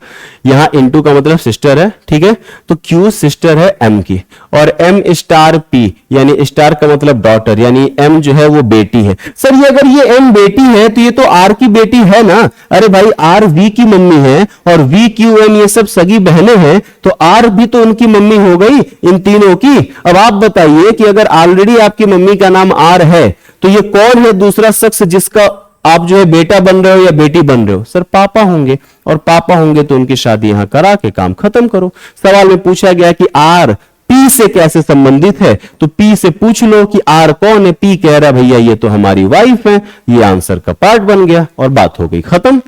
यहां इंटू का मतलब सिस्टर है। ठीक है, तो Q सिस्टर है M की, और M स्टार P यानी स्टार का मतलब डॉटर, यानी M जो है वो बेटी है। सर ये अगर ये M बेटी है तो ये तो R की बेटी है ना, अरे भाई R V की मम्मी है और V Q M ये सब सगी बहनें हैं, तो R भी तो उनकी मम्मी हो गई इन तीनों की। अब आप बताइए कि अगर ऑलरेडी आपकी मम्मी का नाम R है तो ये कौन है दूसरा शख्स जिसका आप जो है बेटा बन रहे हो या बेटी बन रहे हो, सर पापा होंगे, और पापा होंगे तो उनकी शादी यहां करा के काम खत्म करो। सवाल में पूछा गया कि R P से कैसे संबंधित है, तो P से पूछ लो कि R कौन है, P कह रहा भैया ये तो हमारी वाइफ है, ये आंसर का पार्ट बन गया और बात हो गई खत्म।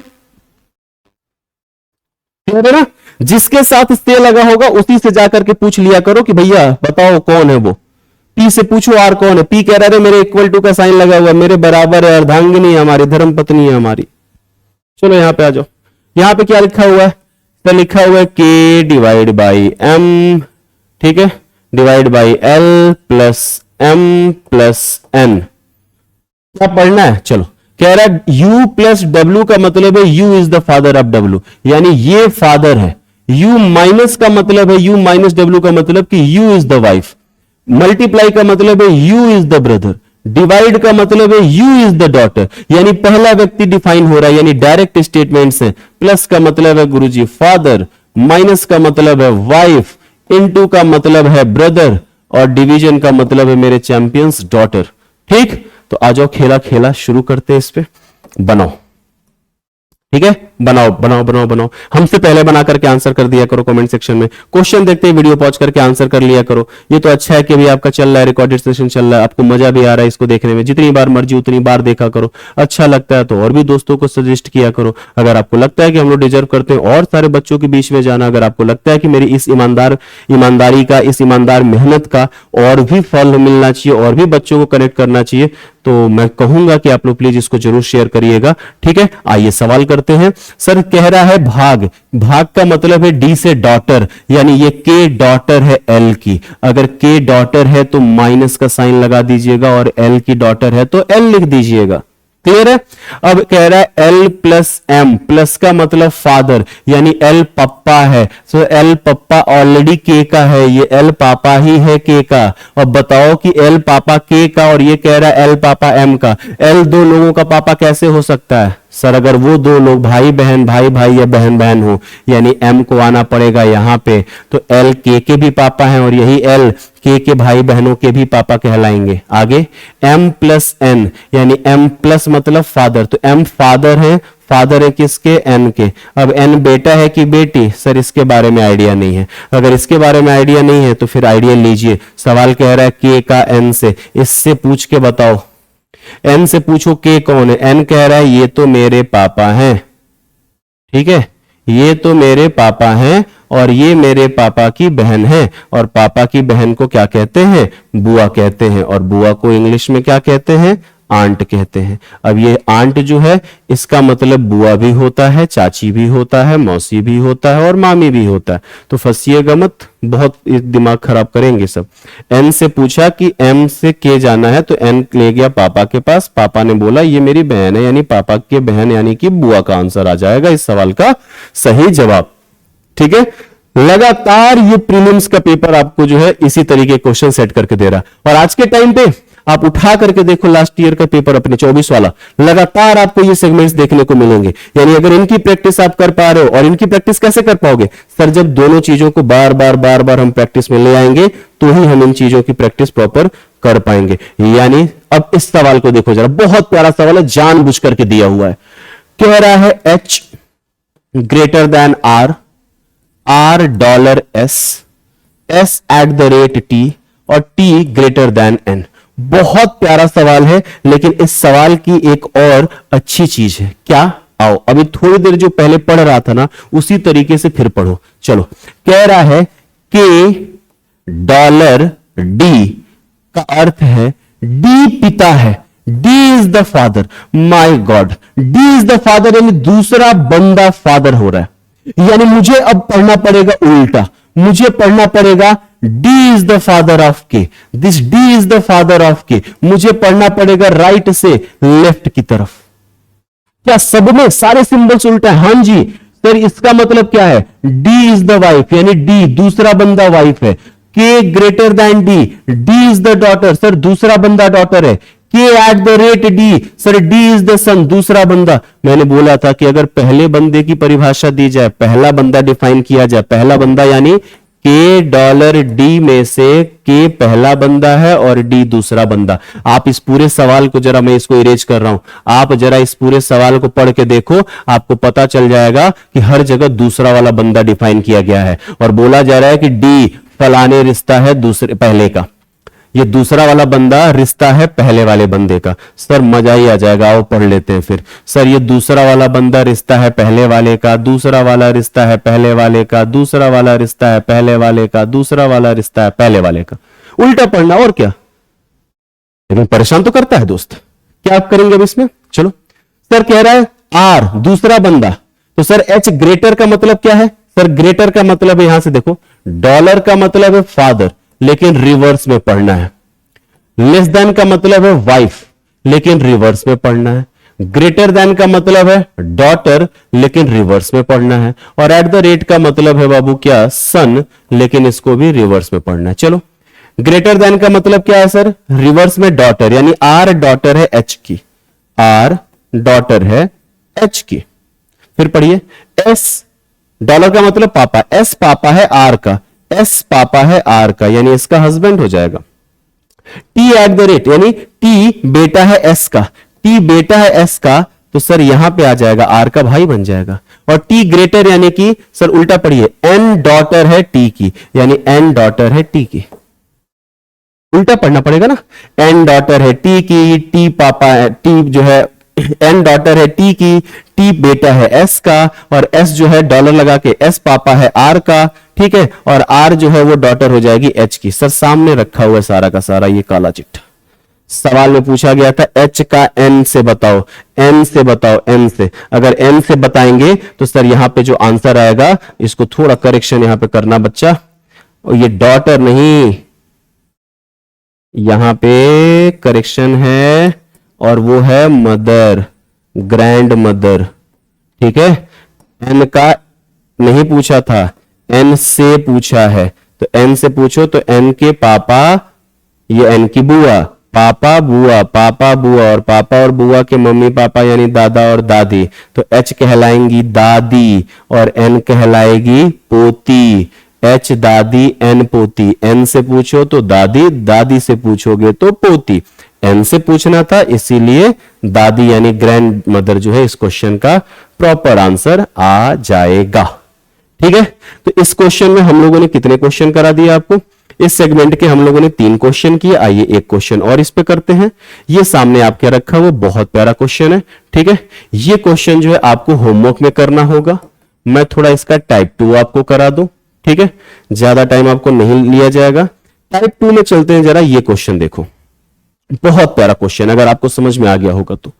क्लियर है ना, जिसके साथ से लगा होगा उसी से जाकर के पूछ लिया करो कि भैया बताओ कौन है वो। P से पूछो R कौन है, P कह रहा है मेरे इक्वल टू का साइन लगा हुआ, मेरे बराबर है, अर्धांगिनी है हमारी, धर्म पत्नी है हमारी। चलो यहां पे आ जाओ, यहां पे क्या लिखा हुआ है, तो लिखा हुआ है K डिवाइड बाई M, ठीक है, divide by L plus M plus N। क्या पढ़ना है, चलो कह रहा है U प्लस W का मतलब है U is the father of W, यानी ये फादर है। U माइनस का मतलब है, U माइनस W का मतलब कि U is the wife. Multiply का मतलब है U is the brother. Divide का मतलब है U इज द डॉटर, यानी पहला व्यक्ति डिफाइन हो रहा है, यानी डायरेक्ट स्टेटमेंट से। प्लस का मतलब है गुरुजी फादर, माइनस का मतलब है वाइफ, इनटू का मतलब है ब्रदर, और डिवीजन का मतलब है मेरे चैंपियंस डॉटर। ठीक, तो आ जाओ खेला खेला शुरू करते हैं, इस पे बनाओ। ठीक है, बनाओ बनाओ बनाओ बनाओ। हमसे पहले बना करके आंसर कर दिया करो कमेंट सेक्शन में। क्वेश्चन देखते ही वीडियो पॉज करके आंसर कर लिया करो। ये तो अच्छा है कि भी आपका चल रहा है, रिकॉर्डेड सेशन चल रहा है, आपको मजा भी आ रहा है इसको देखने में। जितनी बार मर्जी उतनी बार देखा करो, अच्छा लगता है तो और भी दोस्तों को सजेस्ट किया करो। अगर आपको लगता है कि हम लोग डिजर्व करते हैं और सारे बच्चों के बीच में जाना, अगर आपको लगता है कि मेरी इस ईमानदारी का, इस ईमानदार मेहनत का और भी फल मिलना चाहिए, और भी बच्चों को कनेक्ट करना चाहिए, तो मैं कहूंगा कि आप लोग प्लीज इसको जरूर शेयर करिएगा। ठीक है, आइए सवाल करते हैं। सर कह रहा है भाग, भाग का मतलब है डी से डॉटर, यानी ये के डॉटर है एल की। अगर के डॉटर है तो माइनस का साइन लगा दीजिएगा, और एल की डॉटर है तो एल लिख दीजिएगा। क्लियर है? अब कह रहा है एल प्लस एम, प्लस का मतलब फादर, यानी एल पप्पा है। सो एल पप्पा ऑलरेडी के का है, ये एल पापा ही है के का। अब बताओ कि एल पापा के का और ये कह रहा है एल पापा एम का, एल दो लोगों का पापा कैसे हो सकता है? सर अगर वो दो लोग भाई भाई या बहन बहन हो, यानी एम को आना पड़ेगा यहां पे, तो एल के भी पापा हैं, और यही एल के भाई बहनों के भी पापा कहलाएंगे। आगे एम प्लस एन, यानी एम प्लस मतलब फादर, तो एम फादर है, फादर है किसके? एन के। अब एन बेटा है कि बेटी? सर इसके बारे में आइडिया नहीं है। अगर इसके बारे में आइडिया नहीं है तो फिर आइडिया लीजिए। सवाल कह रहा है के का एन से, इससे पूछ के बताओ। एन से पूछो के कौन है? एन कह रहा है ये तो मेरे पापा हैं। ठीक है, ये तो मेरे पापा हैं, और ये मेरे पापा की बहन है, और पापा की बहन को क्या कहते हैं? बुआ कहते हैं, और बुआ को इंग्लिश में क्या कहते हैं? आंट कहते हैं। अब ये आंट जो है इसका मतलब बुआ भी होता है, चाची भी होता है, मौसी भी होता है, और मामी भी होता है। तो फंसिएगा मत, बहुत दिमाग खराब करेंगे सब। एन से पूछा कि एम से के जाना है, तो एन ले गया पापा के पास, पापा ने बोला ये मेरी बहन है, यानी पापा की बहन यानी कि बुआ का आंसर आ जाएगा इस सवाल का सही जवाब। ठीक है, लगातार ये प्रीलिम्स का पेपर आपको जो है इसी तरीके क्वेश्चन सेट करके दे रहा है। और आज के टाइम पे आप उठा करके देखो लास्ट ईयर का पेपर अपने 24 वाला, लगातार आपको ये सेगमेंट्स देखने को मिलेंगे। यानी अगर इनकी प्रैक्टिस आप कर पा रहे हो, और इनकी प्रैक्टिस कैसे कर पाओगे? सर जब दोनों चीजों को बार बार हम प्रैक्टिस में ले आएंगे, तो ही हम इन चीजों की प्रैक्टिस प्रॉपर कर पाएंगे। यानी अब इस सवाल को देखो जरा, बहुत प्यारा सवाल है, जानबूझ करके दिया हुआ है। कह रहा है H greater than R, R dollar S, S at the rate T, और टी ग्रेटर देन एन। बहुत प्यारा सवाल है, लेकिन इस सवाल की एक और अच्छी चीज है। क्या? आओ अभी थोड़ी देर जो पहले पढ़ रहा था ना, उसी तरीके से फिर पढ़ो। चलो, कह रहा है के डॉलर डी का अर्थ है डी पिता है, D is the father. My God, D is the father, यानी दूसरा बंदा फादर हो रहा है। यानी मुझे अब पढ़ना पड़ेगा उल्टा, मुझे पढ़ना पड़ेगा D is the father of K, this D is the father of K। मुझे पढ़ना पड़ेगा राइट से लेफ्ट की तरफ। क्या सब में सारे सिंबल्स उल्टा है? हां जी सर, इसका मतलब क्या है? D is the wife, यानी D दूसरा बंदा वाइफ है। K greater than D, D is the daughter, sir दूसरा बंदा डॉटर है। K at the rate D, sir D is the son, दूसरा बंदा। मैंने बोला था कि अगर पहले बंदे की परिभाषा दी जाए, पहला बंदा डिफाइन किया जाए, पहला बंदा यानी के डॉलर डी में से के पहला बंदा है और डी दूसरा बंदा। आप इस पूरे सवाल को जरा, मैं इसको इरेज कर रहा हूं, आप जरा इस पूरे सवाल को पढ़ के देखो, आपको पता चल जाएगा कि हर जगह दूसरा वाला बंदा डिफाइन किया गया है, और बोला जा रहा है कि डी फलाने रिश्ता है दूसरे पहले का, ये दूसरा वाला बंदा रिश्ता है पहले वाले बंदे का। सर मजा ही आ जाएगा, आओ पढ़ लेते हैं फिर। सर ये दूसरा वाला बंदा रिश्ता है पहले वाले का, दूसरा वाला रिश्ता है पहले वाले का, दूसरा वाला रिश्ता है पहले वाले का, दूसरा वाला रिश्ता है पहले वाले का। उल्टा पढ़ना और क्या, लेकिन परेशान तो करता है दोस्त। क्या आप करेंगे अब इसमें? चलो, सर कह रहा है आर दूसरा बंदा, तो सर एच ग्रेटर का मतलब क्या है? सर ग्रेटर का मतलब है, यहां से देखो, डॉलर का मतलब है फादर, लेकिन रिवर्स में पढ़ना है। लेस देन का मतलब है वाइफ, लेकिन रिवर्स में पढ़ना है। ग्रेटर देन का मतलब है डॉटर, लेकिन रिवर्स में पढ़ना है। और एट द रेट का मतलब है बाबू क्या? सन, लेकिन इसको भी रिवर्स में पढ़ना है। चलो, ग्रेटर देन का मतलब क्या है सर? रिवर्स में डॉटर, यानी आर डॉटर है एच की, आर डॉटर है एच की। फिर पढ़िए, एस डॉलर का मतलब पापा, एस पापा है आर का, एस पापा है आर का, यानी इसका हस्बैंड हो जाएगा। टी एट द रेट, यानी टी बेटा है एस का, टी बेटा है एस का, तो सर यहां पे आ जाएगा आर का भाई बन जाएगा। और टी ग्रेटर यानी कि सर उल्टा पढ़िए, एन डॉटर है टी की, यानी एन डॉटर है टी की, उल्टा पढ़ना पड़ेगा ना, एन डॉटर है टी की, टी पापा है, टी जो है एन डॉटर है टी की, टी बेटा है एस का, और एस जो है डॉलर लगा के एस पापा है आर का, ठीक है, और आर जो है वो डॉटर हो जाएगी एच की। सर सामने रखा हुआ है सारा का सारा ये काला चिट्ठा। सवाल में पूछा गया था एच का एन से बताओ, एन से बताओ, एन से, अगर एन से बताएंगे तो सर यहां पे जो आंसर आएगा, इसको थोड़ा करेक्शन यहां पे करना बच्चा, और ये डॉटर नहीं, यहां पे करेक्शन है, और वो है मदर, ग्रैंड मदर, ठीक है। एन का नहीं पूछा था, एन से पूछा है, तो एन से पूछो तो एन के पापा, ये एन की बुआ, पापा बुआ, पापा बुआ, और पापा और बुआ के मम्मी पापा यानी दादा और दादी, तो एच कहलाएंगी दादी और एन कहलाएगी पोती, एच दादी एन पोती। एन से पूछो तो दादी, दादी से पूछोगे तो पोती, एन से पूछना था इसीलिए दादी यानी ग्रैंड मदर जो है इस क्वेश्चन का प्रॉपर आंसर आ जाएगा, ठीक है। तो इस क्वेश्चन में हम लोगों ने कितने क्वेश्चन करा दिए आपको, इस सेगमेंट के हम लोगों ने 3 क्वेश्चन किए। आइए एक क्वेश्चन और इस पे करते हैं। ये सामने आपके रखा हुआ बहुत प्यारा क्वेश्चन है, ठीक है। ये क्वेश्चन जो है आपको होमवर्क में करना होगा, मैं थोड़ा इसका टाइप 2 आपको करा दूं, ठीक है, ज्यादा टाइम आपको नहीं लिया जाएगा। टाइप 2 में चलते हैं, जरा ये क्वेश्चन देखो, बहुत प्यारा क्वेश्चन, अगर आपको समझ में आ गया होगा तो।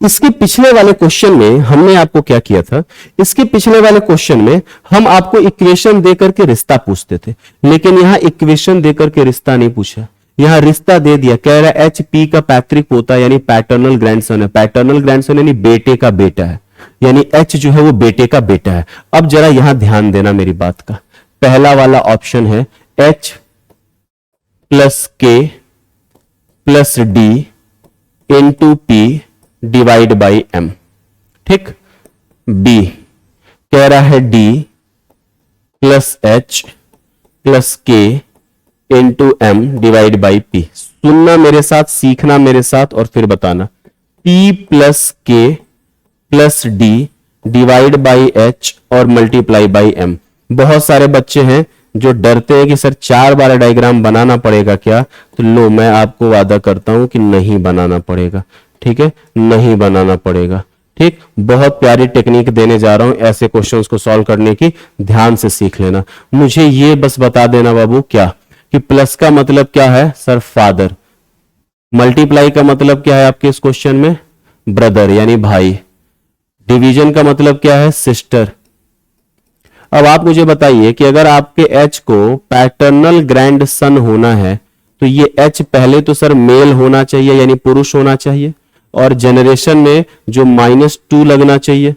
इसके पिछले वाले क्वेश्चन में हमने आपको क्या किया था, इसके पिछले वाले क्वेश्चन में हम आपको इक्वेशन देकर के रिश्ता पूछते थे, लेकिन यहां इक्वेशन देकर के रिश्ता नहीं पूछा, यहां रिश्ता दे दिया। कह रहा है एच पी का पैतृक पोता यानी पैटर्नल ग्रैंडसन है, पैटर्नल ग्रैंडसन यानी बेटे का बेटा है, यानी एच जो है वो बेटे का बेटा है। अब जरा यहां ध्यान देना मेरी बात का, पहला वाला ऑप्शन है H plus K plus D into P divide by M, ठीक। बी कह रहा है D plus H plus K into M divide by P. सुनना मेरे साथ, सीखना मेरे साथ और फिर बताना। P plus K plus D divide by H और मल्टीप्लाई बाई एम। बहुत सारे बच्चे हैं जो डरते हैं कि सर 4 बार डायग्राम बनाना पड़ेगा क्या, तो लो मैं आपको वादा करता हूं कि नहीं बनाना पड़ेगा, ठीक है, नहीं बनाना पड़ेगा, ठीक। बहुत प्यारी टेक्निक देने जा रहा हूं ऐसे क्वेश्चंस को सॉल्व करने की, ध्यान से सीख लेना। मुझे ये बस बता देना बाबू क्या, कि प्लस का मतलब क्या है सर फादर, मल्टीप्लाई का मतलब क्या है आपके इस क्वेश्चन में ब्रदर यानी भाई, डिवीजन का मतलब क्या है सिस्टर। अब आप मुझे बताइए कि अगर आपके एच को पैटर्नल ग्रैंड सन होना है तो ये एच पहले तो सर मेल होना चाहिए यानी पुरुष होना चाहिए, और जनरेशन में जो -2 लगना चाहिए।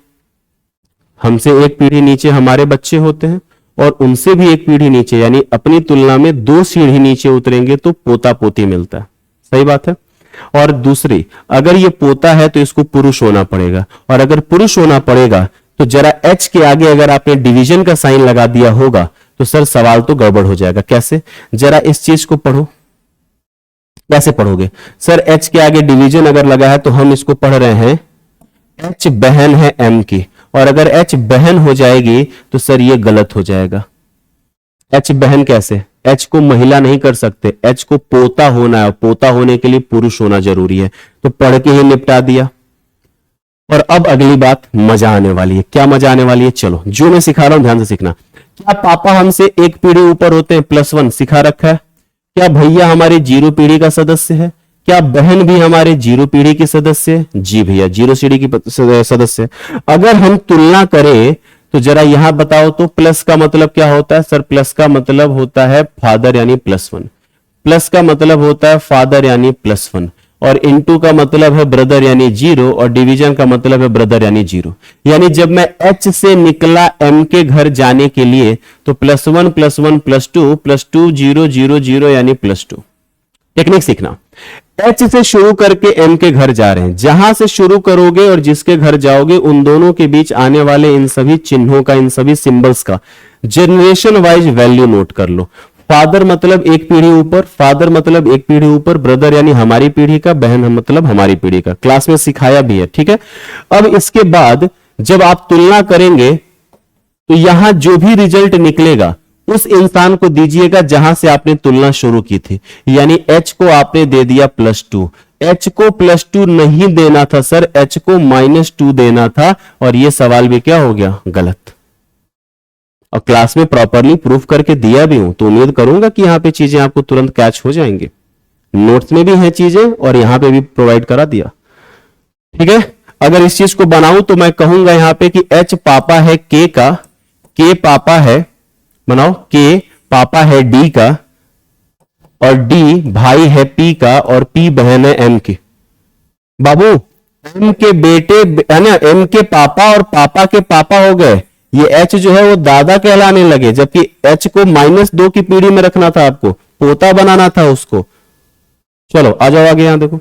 हमसे एक पीढ़ी नीचे हमारे बच्चे होते हैं और उनसे भी एक पीढ़ी नीचे यानी अपनी तुलना में 2 सीढ़ी नीचे उतरेंगे तो पोता पोती मिलता है, सही बात है। और दूसरी, अगर ये पोता है तो इसको पुरुष होना पड़ेगा, और अगर पुरुष होना पड़ेगा तो जरा एच के आगे अगर आपने डिवीजन का साइन लगा दिया होगा तो सर सवाल तो गड़बड़ हो जाएगा। कैसे, जरा इस चीज को पढ़ो, कैसे पढ़ोगे सर, एच के आगे डिवीजन अगर लगा है तो हम इसको पढ़ रहे हैं एच बहन है एम की, और अगर एच बहन हो जाएगी तो सर ये गलत हो जाएगा। एच बहन कैसे, एच को महिला नहीं कर सकते, एच को पोता होना है, पोता होने के लिए पुरुष होना जरूरी है, तो पढ़ के ही निपटा दिया। और अब अगली बात मजा आने वाली है। क्या मजा आने वाली है, चलो जो मैं सिखा रहा हूं ध्यान से सीखना। क्या पापा हमसे एक पीढ़ी ऊपर होते हैं, +1 सिखा रखा है। क्या भैया हमारे 0 पीढ़ी का सदस्य है, क्या बहन भी हमारे 0 पीढ़ी की सदस्य है, जी भैया 0 पीढ़ी की सदस्य। अगर हम तुलना करें तो जरा यहां बताओ तो प्लस का मतलब क्या होता है सर, प्लस का मतलब होता है फादर यानी +1, प्लस का मतलब होता है फादर यानी +1, और इनटू का मतलब है ब्रदर यानी 0, और डिवीजन का मतलब है ब्रदर यानी 0। यानी जब मैं H से निकला M के घर जाने के लिए तो +1 +1 +2 +2 0 0 0 यानी +2। टेक्निक सीखना, एच से शुरू करके एम के घर जा रहे हैं, जहां से शुरू करोगे और जिसके घर जाओगे उन दोनों के बीच आने वाले इन सभी चिन्हों का, इन सभी सिंबल्स का जनरेशन वाइज वैल्यू नोट कर लो। फादर मतलब एक पीढ़ी ऊपर, फादर मतलब एक पीढ़ी ऊपर, ब्रदर यानी हमारी पीढ़ी का, बहन मतलब हमारी पीढ़ी का, क्लास में सिखाया भी है, ठीक है। अब इसके बाद जब आप तुलना करेंगे तो यहां जो भी रिजल्ट निकलेगा उस इंसान को दीजिएगा जहां से आपने तुलना शुरू की थी, यानी एच को आपने दे दिया +2, एच को +2 नहीं देना था सर, एच को -2 देना था, और यह सवाल भी क्या हो गया, गलत। और क्लास में प्रॉपरली प्रूफ करके दिया भी हूं, तो उम्मीद करूंगा कि यहां पे चीजें आपको तुरंत कैच हो जाएंगी। नोट्स में भी हैं चीजें और यहां पे भी प्रोवाइड करा दिया, ठीक है। अगर इस चीज को बनाऊं तो मैं कहूंगा यहां पे कि एच पापा है के का, के पापा है, बनाओ, के पापा है डी का, और डी भाई है पी का, और पी बहन है एम की। बाबू एम के बेटे है ना, एम के पापा और पापा के पापा हो गए, ये एच जो है वो दादा कहलाने लगे, जबकि एच को -2 की पीढ़ी में रखना था, आपको पोता बनाना था उसको। चलो आ जाओ आगे, यहां देखो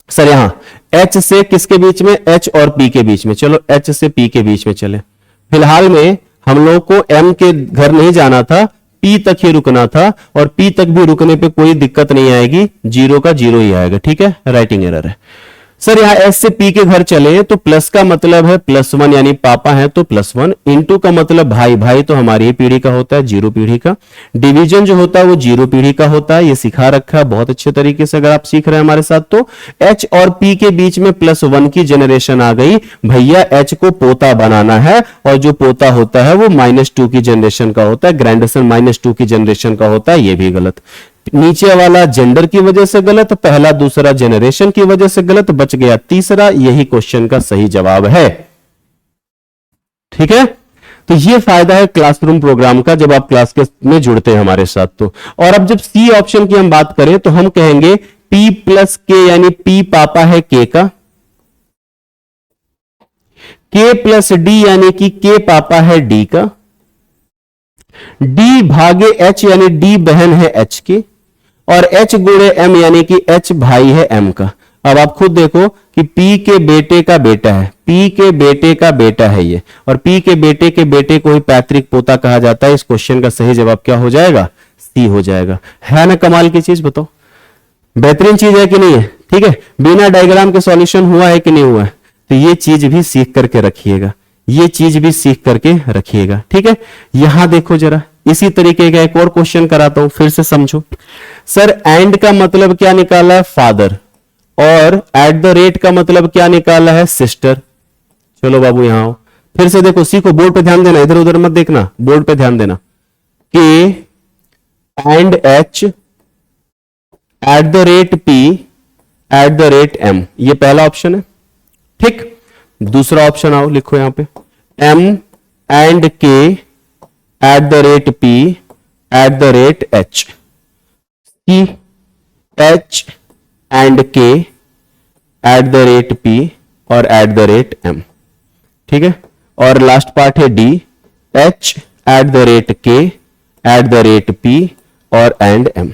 सर, यहां एच से किसके बीच में, एच और पी के बीच में, चलो एच से पी के बीच में चले। फिलहाल में हम लोग को एम के घर नहीं जाना था, पी तक ही रुकना था, और पी तक भी रुकने पे कोई दिक्कत नहीं आएगी, 0 का 0 ही आएगा, ठीक है। राइटिंग एरर है सर। यहां एस से पी के घर चले तो प्लस का मतलब है +1 यानी पापा है तो +1, इंटू का मतलब भाई, भाई तो हमारी ही पीढ़ी का होता है, 0 पीढ़ी का। डिवीजन जो होता है वो 0 पीढ़ी का होता है, ये सिखा रखा है बहुत अच्छे तरीके से, अगर आप सीख रहे हैं हमारे साथ तो। एच और पी के बीच में +1 की जनरेशन आ गई, भैया एच को पोता बनाना है, और जो पोता होता है वो -2 की जनरेशन का होता है, ग्रैंडसन -2 की जनरेशन का होता है, ये भी गलत। नीचे वाला जेंडर की वजह से गलत, पहला दूसरा जनरेशन की वजह से गलत, बच गया तीसरा, यही क्वेश्चन का सही जवाब है, ठीक है। तो ये फायदा है क्लासरूम प्रोग्राम का जब आप क्लास के में जुड़ते हैं हमारे साथ तो। और अब जब सी ऑप्शन की हम बात करें तो हम कहेंगे P + K यानी P पापा है K का, K + D यानी कि K पापा है D का, D भागे H यानी D बहन है H की, और H गुणे M यानी कि H भाई है M का। अब आप खुद देखो कि P के बेटे का बेटा है, P के बेटे का बेटा है ये, और P के बेटे को ही पैतृक पोता कहा जाता है। इस क्वेश्चन का सही जवाब क्या हो जाएगा, C हो जाएगा। है ना कमाल की चीज, बताओ बेहतरीन चीज है कि नहीं है, ठीक है। बिना डायग्राम के सॉल्यूशन हुआ है कि नहीं हुआ है, तो ये चीज भी सीख करके रखिएगा, ये चीज भी सीख करके रखिएगा, ठीक है। यहां देखो जरा, इसी तरीके का एक और क्वेश्चन कराता हूं, फिर से समझो। सर एंड का मतलब क्या निकाला है, फादर, और @ का मतलब क्या निकाला है, सिस्टर। चलो बाबू यहां आओ, फिर से देखो, सीखो, बोर्ड पे ध्यान देना, इधर उधर मत देखना, बोर्ड पे ध्यान देना। के एंड एच @P @M, ये पहला ऑप्शन है, ठीक। दूसरा ऑप्शन आओ, लिखो यहां पे M and K @P @H, C H and K @P और @M, ठीक है। और लास्ट पार्ट है D H @K @P और &M।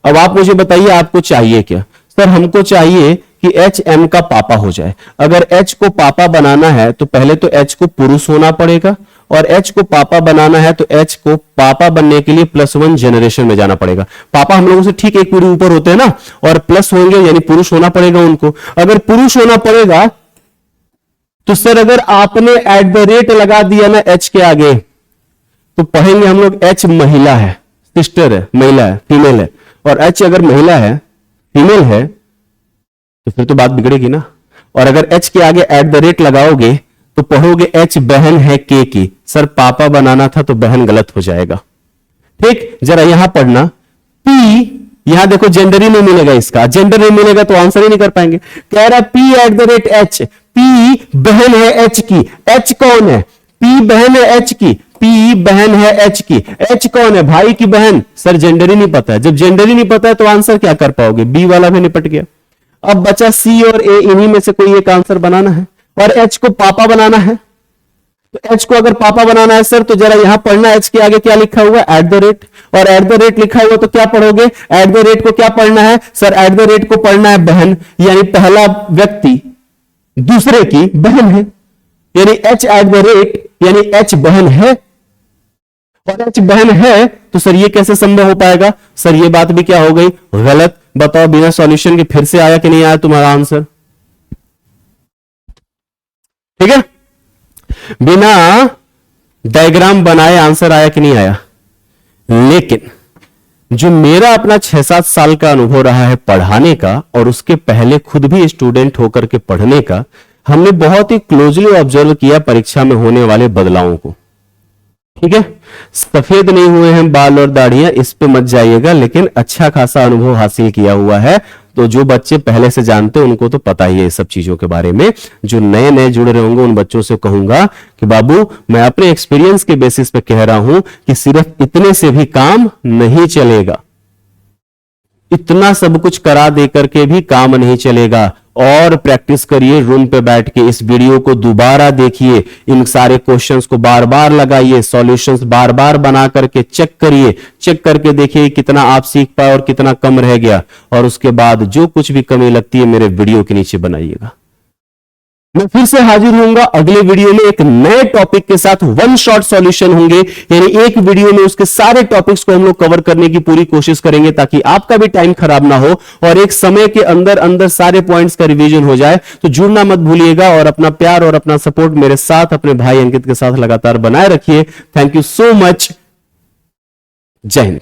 अब आप मुझे बताइए आपको चाहिए क्या। सर हमको चाहिए कि H M का पापा हो जाए। अगर H को पापा बनाना है तो पहले तो H को पुरुष होना पड़ेगा, और H को पापा बनाना है तो H को पापा बनने के लिए +1 जनरेशन में जाना पड़ेगा। पापा हम लोगों से ठीक एक पीढ़ी ऊपर होते हैं ना, और प्लस होंगे यानी पुरुष होना पड़ेगा उनको। अगर पुरुष होना पड़ेगा तो सर अगर आपने @ लगा दिया ना H के आगे, तो पढ़ेंगे हम लोग H महिला है, सिस्टर है, महिला है, फीमेल है, और H अगर महिला है, फीमेल है, तो फिर तो बात बिगड़ेगी ना। और अगर H के आगे @ लगाओगे तो पढ़ोगे H बहन है K की, सर पापा बनाना था तो बहन गलत हो जाएगा, ठीक। जरा यहां पढ़ना, P, यहां देखो जेंडर ही नहीं मिलेगा, इसका जेंडर नहीं मिलेगा तो आंसर ही नहीं कर पाएंगे। कह रहा P @H, P बहन है H की, H कौन है, P बहन है H की, P बहन है H की, H कौन है, भाई की बहन। सर जेंडर ही नहीं पता है, जब जेंडर ही नहीं पता है तो आंसर क्या कर पाओगे, B वाला भी निपट गया। अब बचा C और A, इन्हीं में से कोई एक आंसर बनाना है, और H को पापा बनाना है। तो एच को अगर पापा बनाना है सर तो जरा यहां पढ़ना, एच के आगे क्या लिखा हुआ है, एट द रेट, और एट द रेट लिखा हुआ तो क्या पढ़ोगे, एट द रेट को क्या पढ़ना है सर, एट द रेट को पढ़ना है बहन, यानी पहला व्यक्ति दूसरे की बहन है, यानी एच एट द रेट यानी एच बहन है, और एच बहन है तो सर ये कैसे संभव हो पाएगा, सर ये बात भी क्या हो गई गलत। बताओ बिना सॉल्यूशन के फिर से आया कि नहीं आया तुम्हारा आंसर, ठीक है, बिना डायग्राम बनाए आंसर आया कि नहीं आया। लेकिन जो मेरा अपना 6-7 साल का अनुभव रहा है पढ़ाने का, और उसके पहले खुद भी स्टूडेंट होकर के पढ़ने का, हमने बहुत ही क्लोजली ऑब्जर्व किया परीक्षा में होने वाले बदलावों को, ठीक है। सफेद नहीं हुए हैं बाल और दाढ़ियां, इस पे मत जाइएगा, लेकिन अच्छा खासा अनुभव हासिल किया हुआ है। तो जो बच्चे पहले से जानते हैं उनको तो पता ही है सब चीजों के बारे में। जो नए नए जुड़ रहे होंगे उन बच्चों से कहूंगा कि बाबू मैं अपने एक्सपीरियंस के बेसिस पे कह रहा हूं कि सिर्फ इतने से भी काम नहीं चलेगा, इतना सब कुछ करा दे करके भी काम नहीं चलेगा। और प्रैक्टिस करिए रूम पे बैठ के, इस वीडियो को दोबारा देखिए, इन सारे क्वेश्चंस को बार बार लगाइए, सॉल्यूशंस बार बार बना करके चेक करिए, चेक करके देखिए कितना आप सीख पाए और कितना कम रह गया, और उसके बाद जो कुछ भी कमी लगती है मेरे वीडियो के नीचे बनाइएगा। मैं फिर से हाजिर होऊंगा अगले वीडियो में एक नए टॉपिक के साथ, वन शॉट सॉल्यूशन होंगे, यानी एक वीडियो में उसके सारे टॉपिक्स को हम लोग कवर करने की पूरी कोशिश करेंगे ताकि आपका भी टाइम खराब ना हो और एक समय के अंदर अंदर सारे पॉइंट्स का रिवीजन हो जाए। तो जुड़ना मत भूलिएगा और अपना प्यार और अपना सपोर्ट मेरे साथ, अपने भाई अंकित के साथ लगातार बनाए रखिए। Thank you so much. जय हिंद।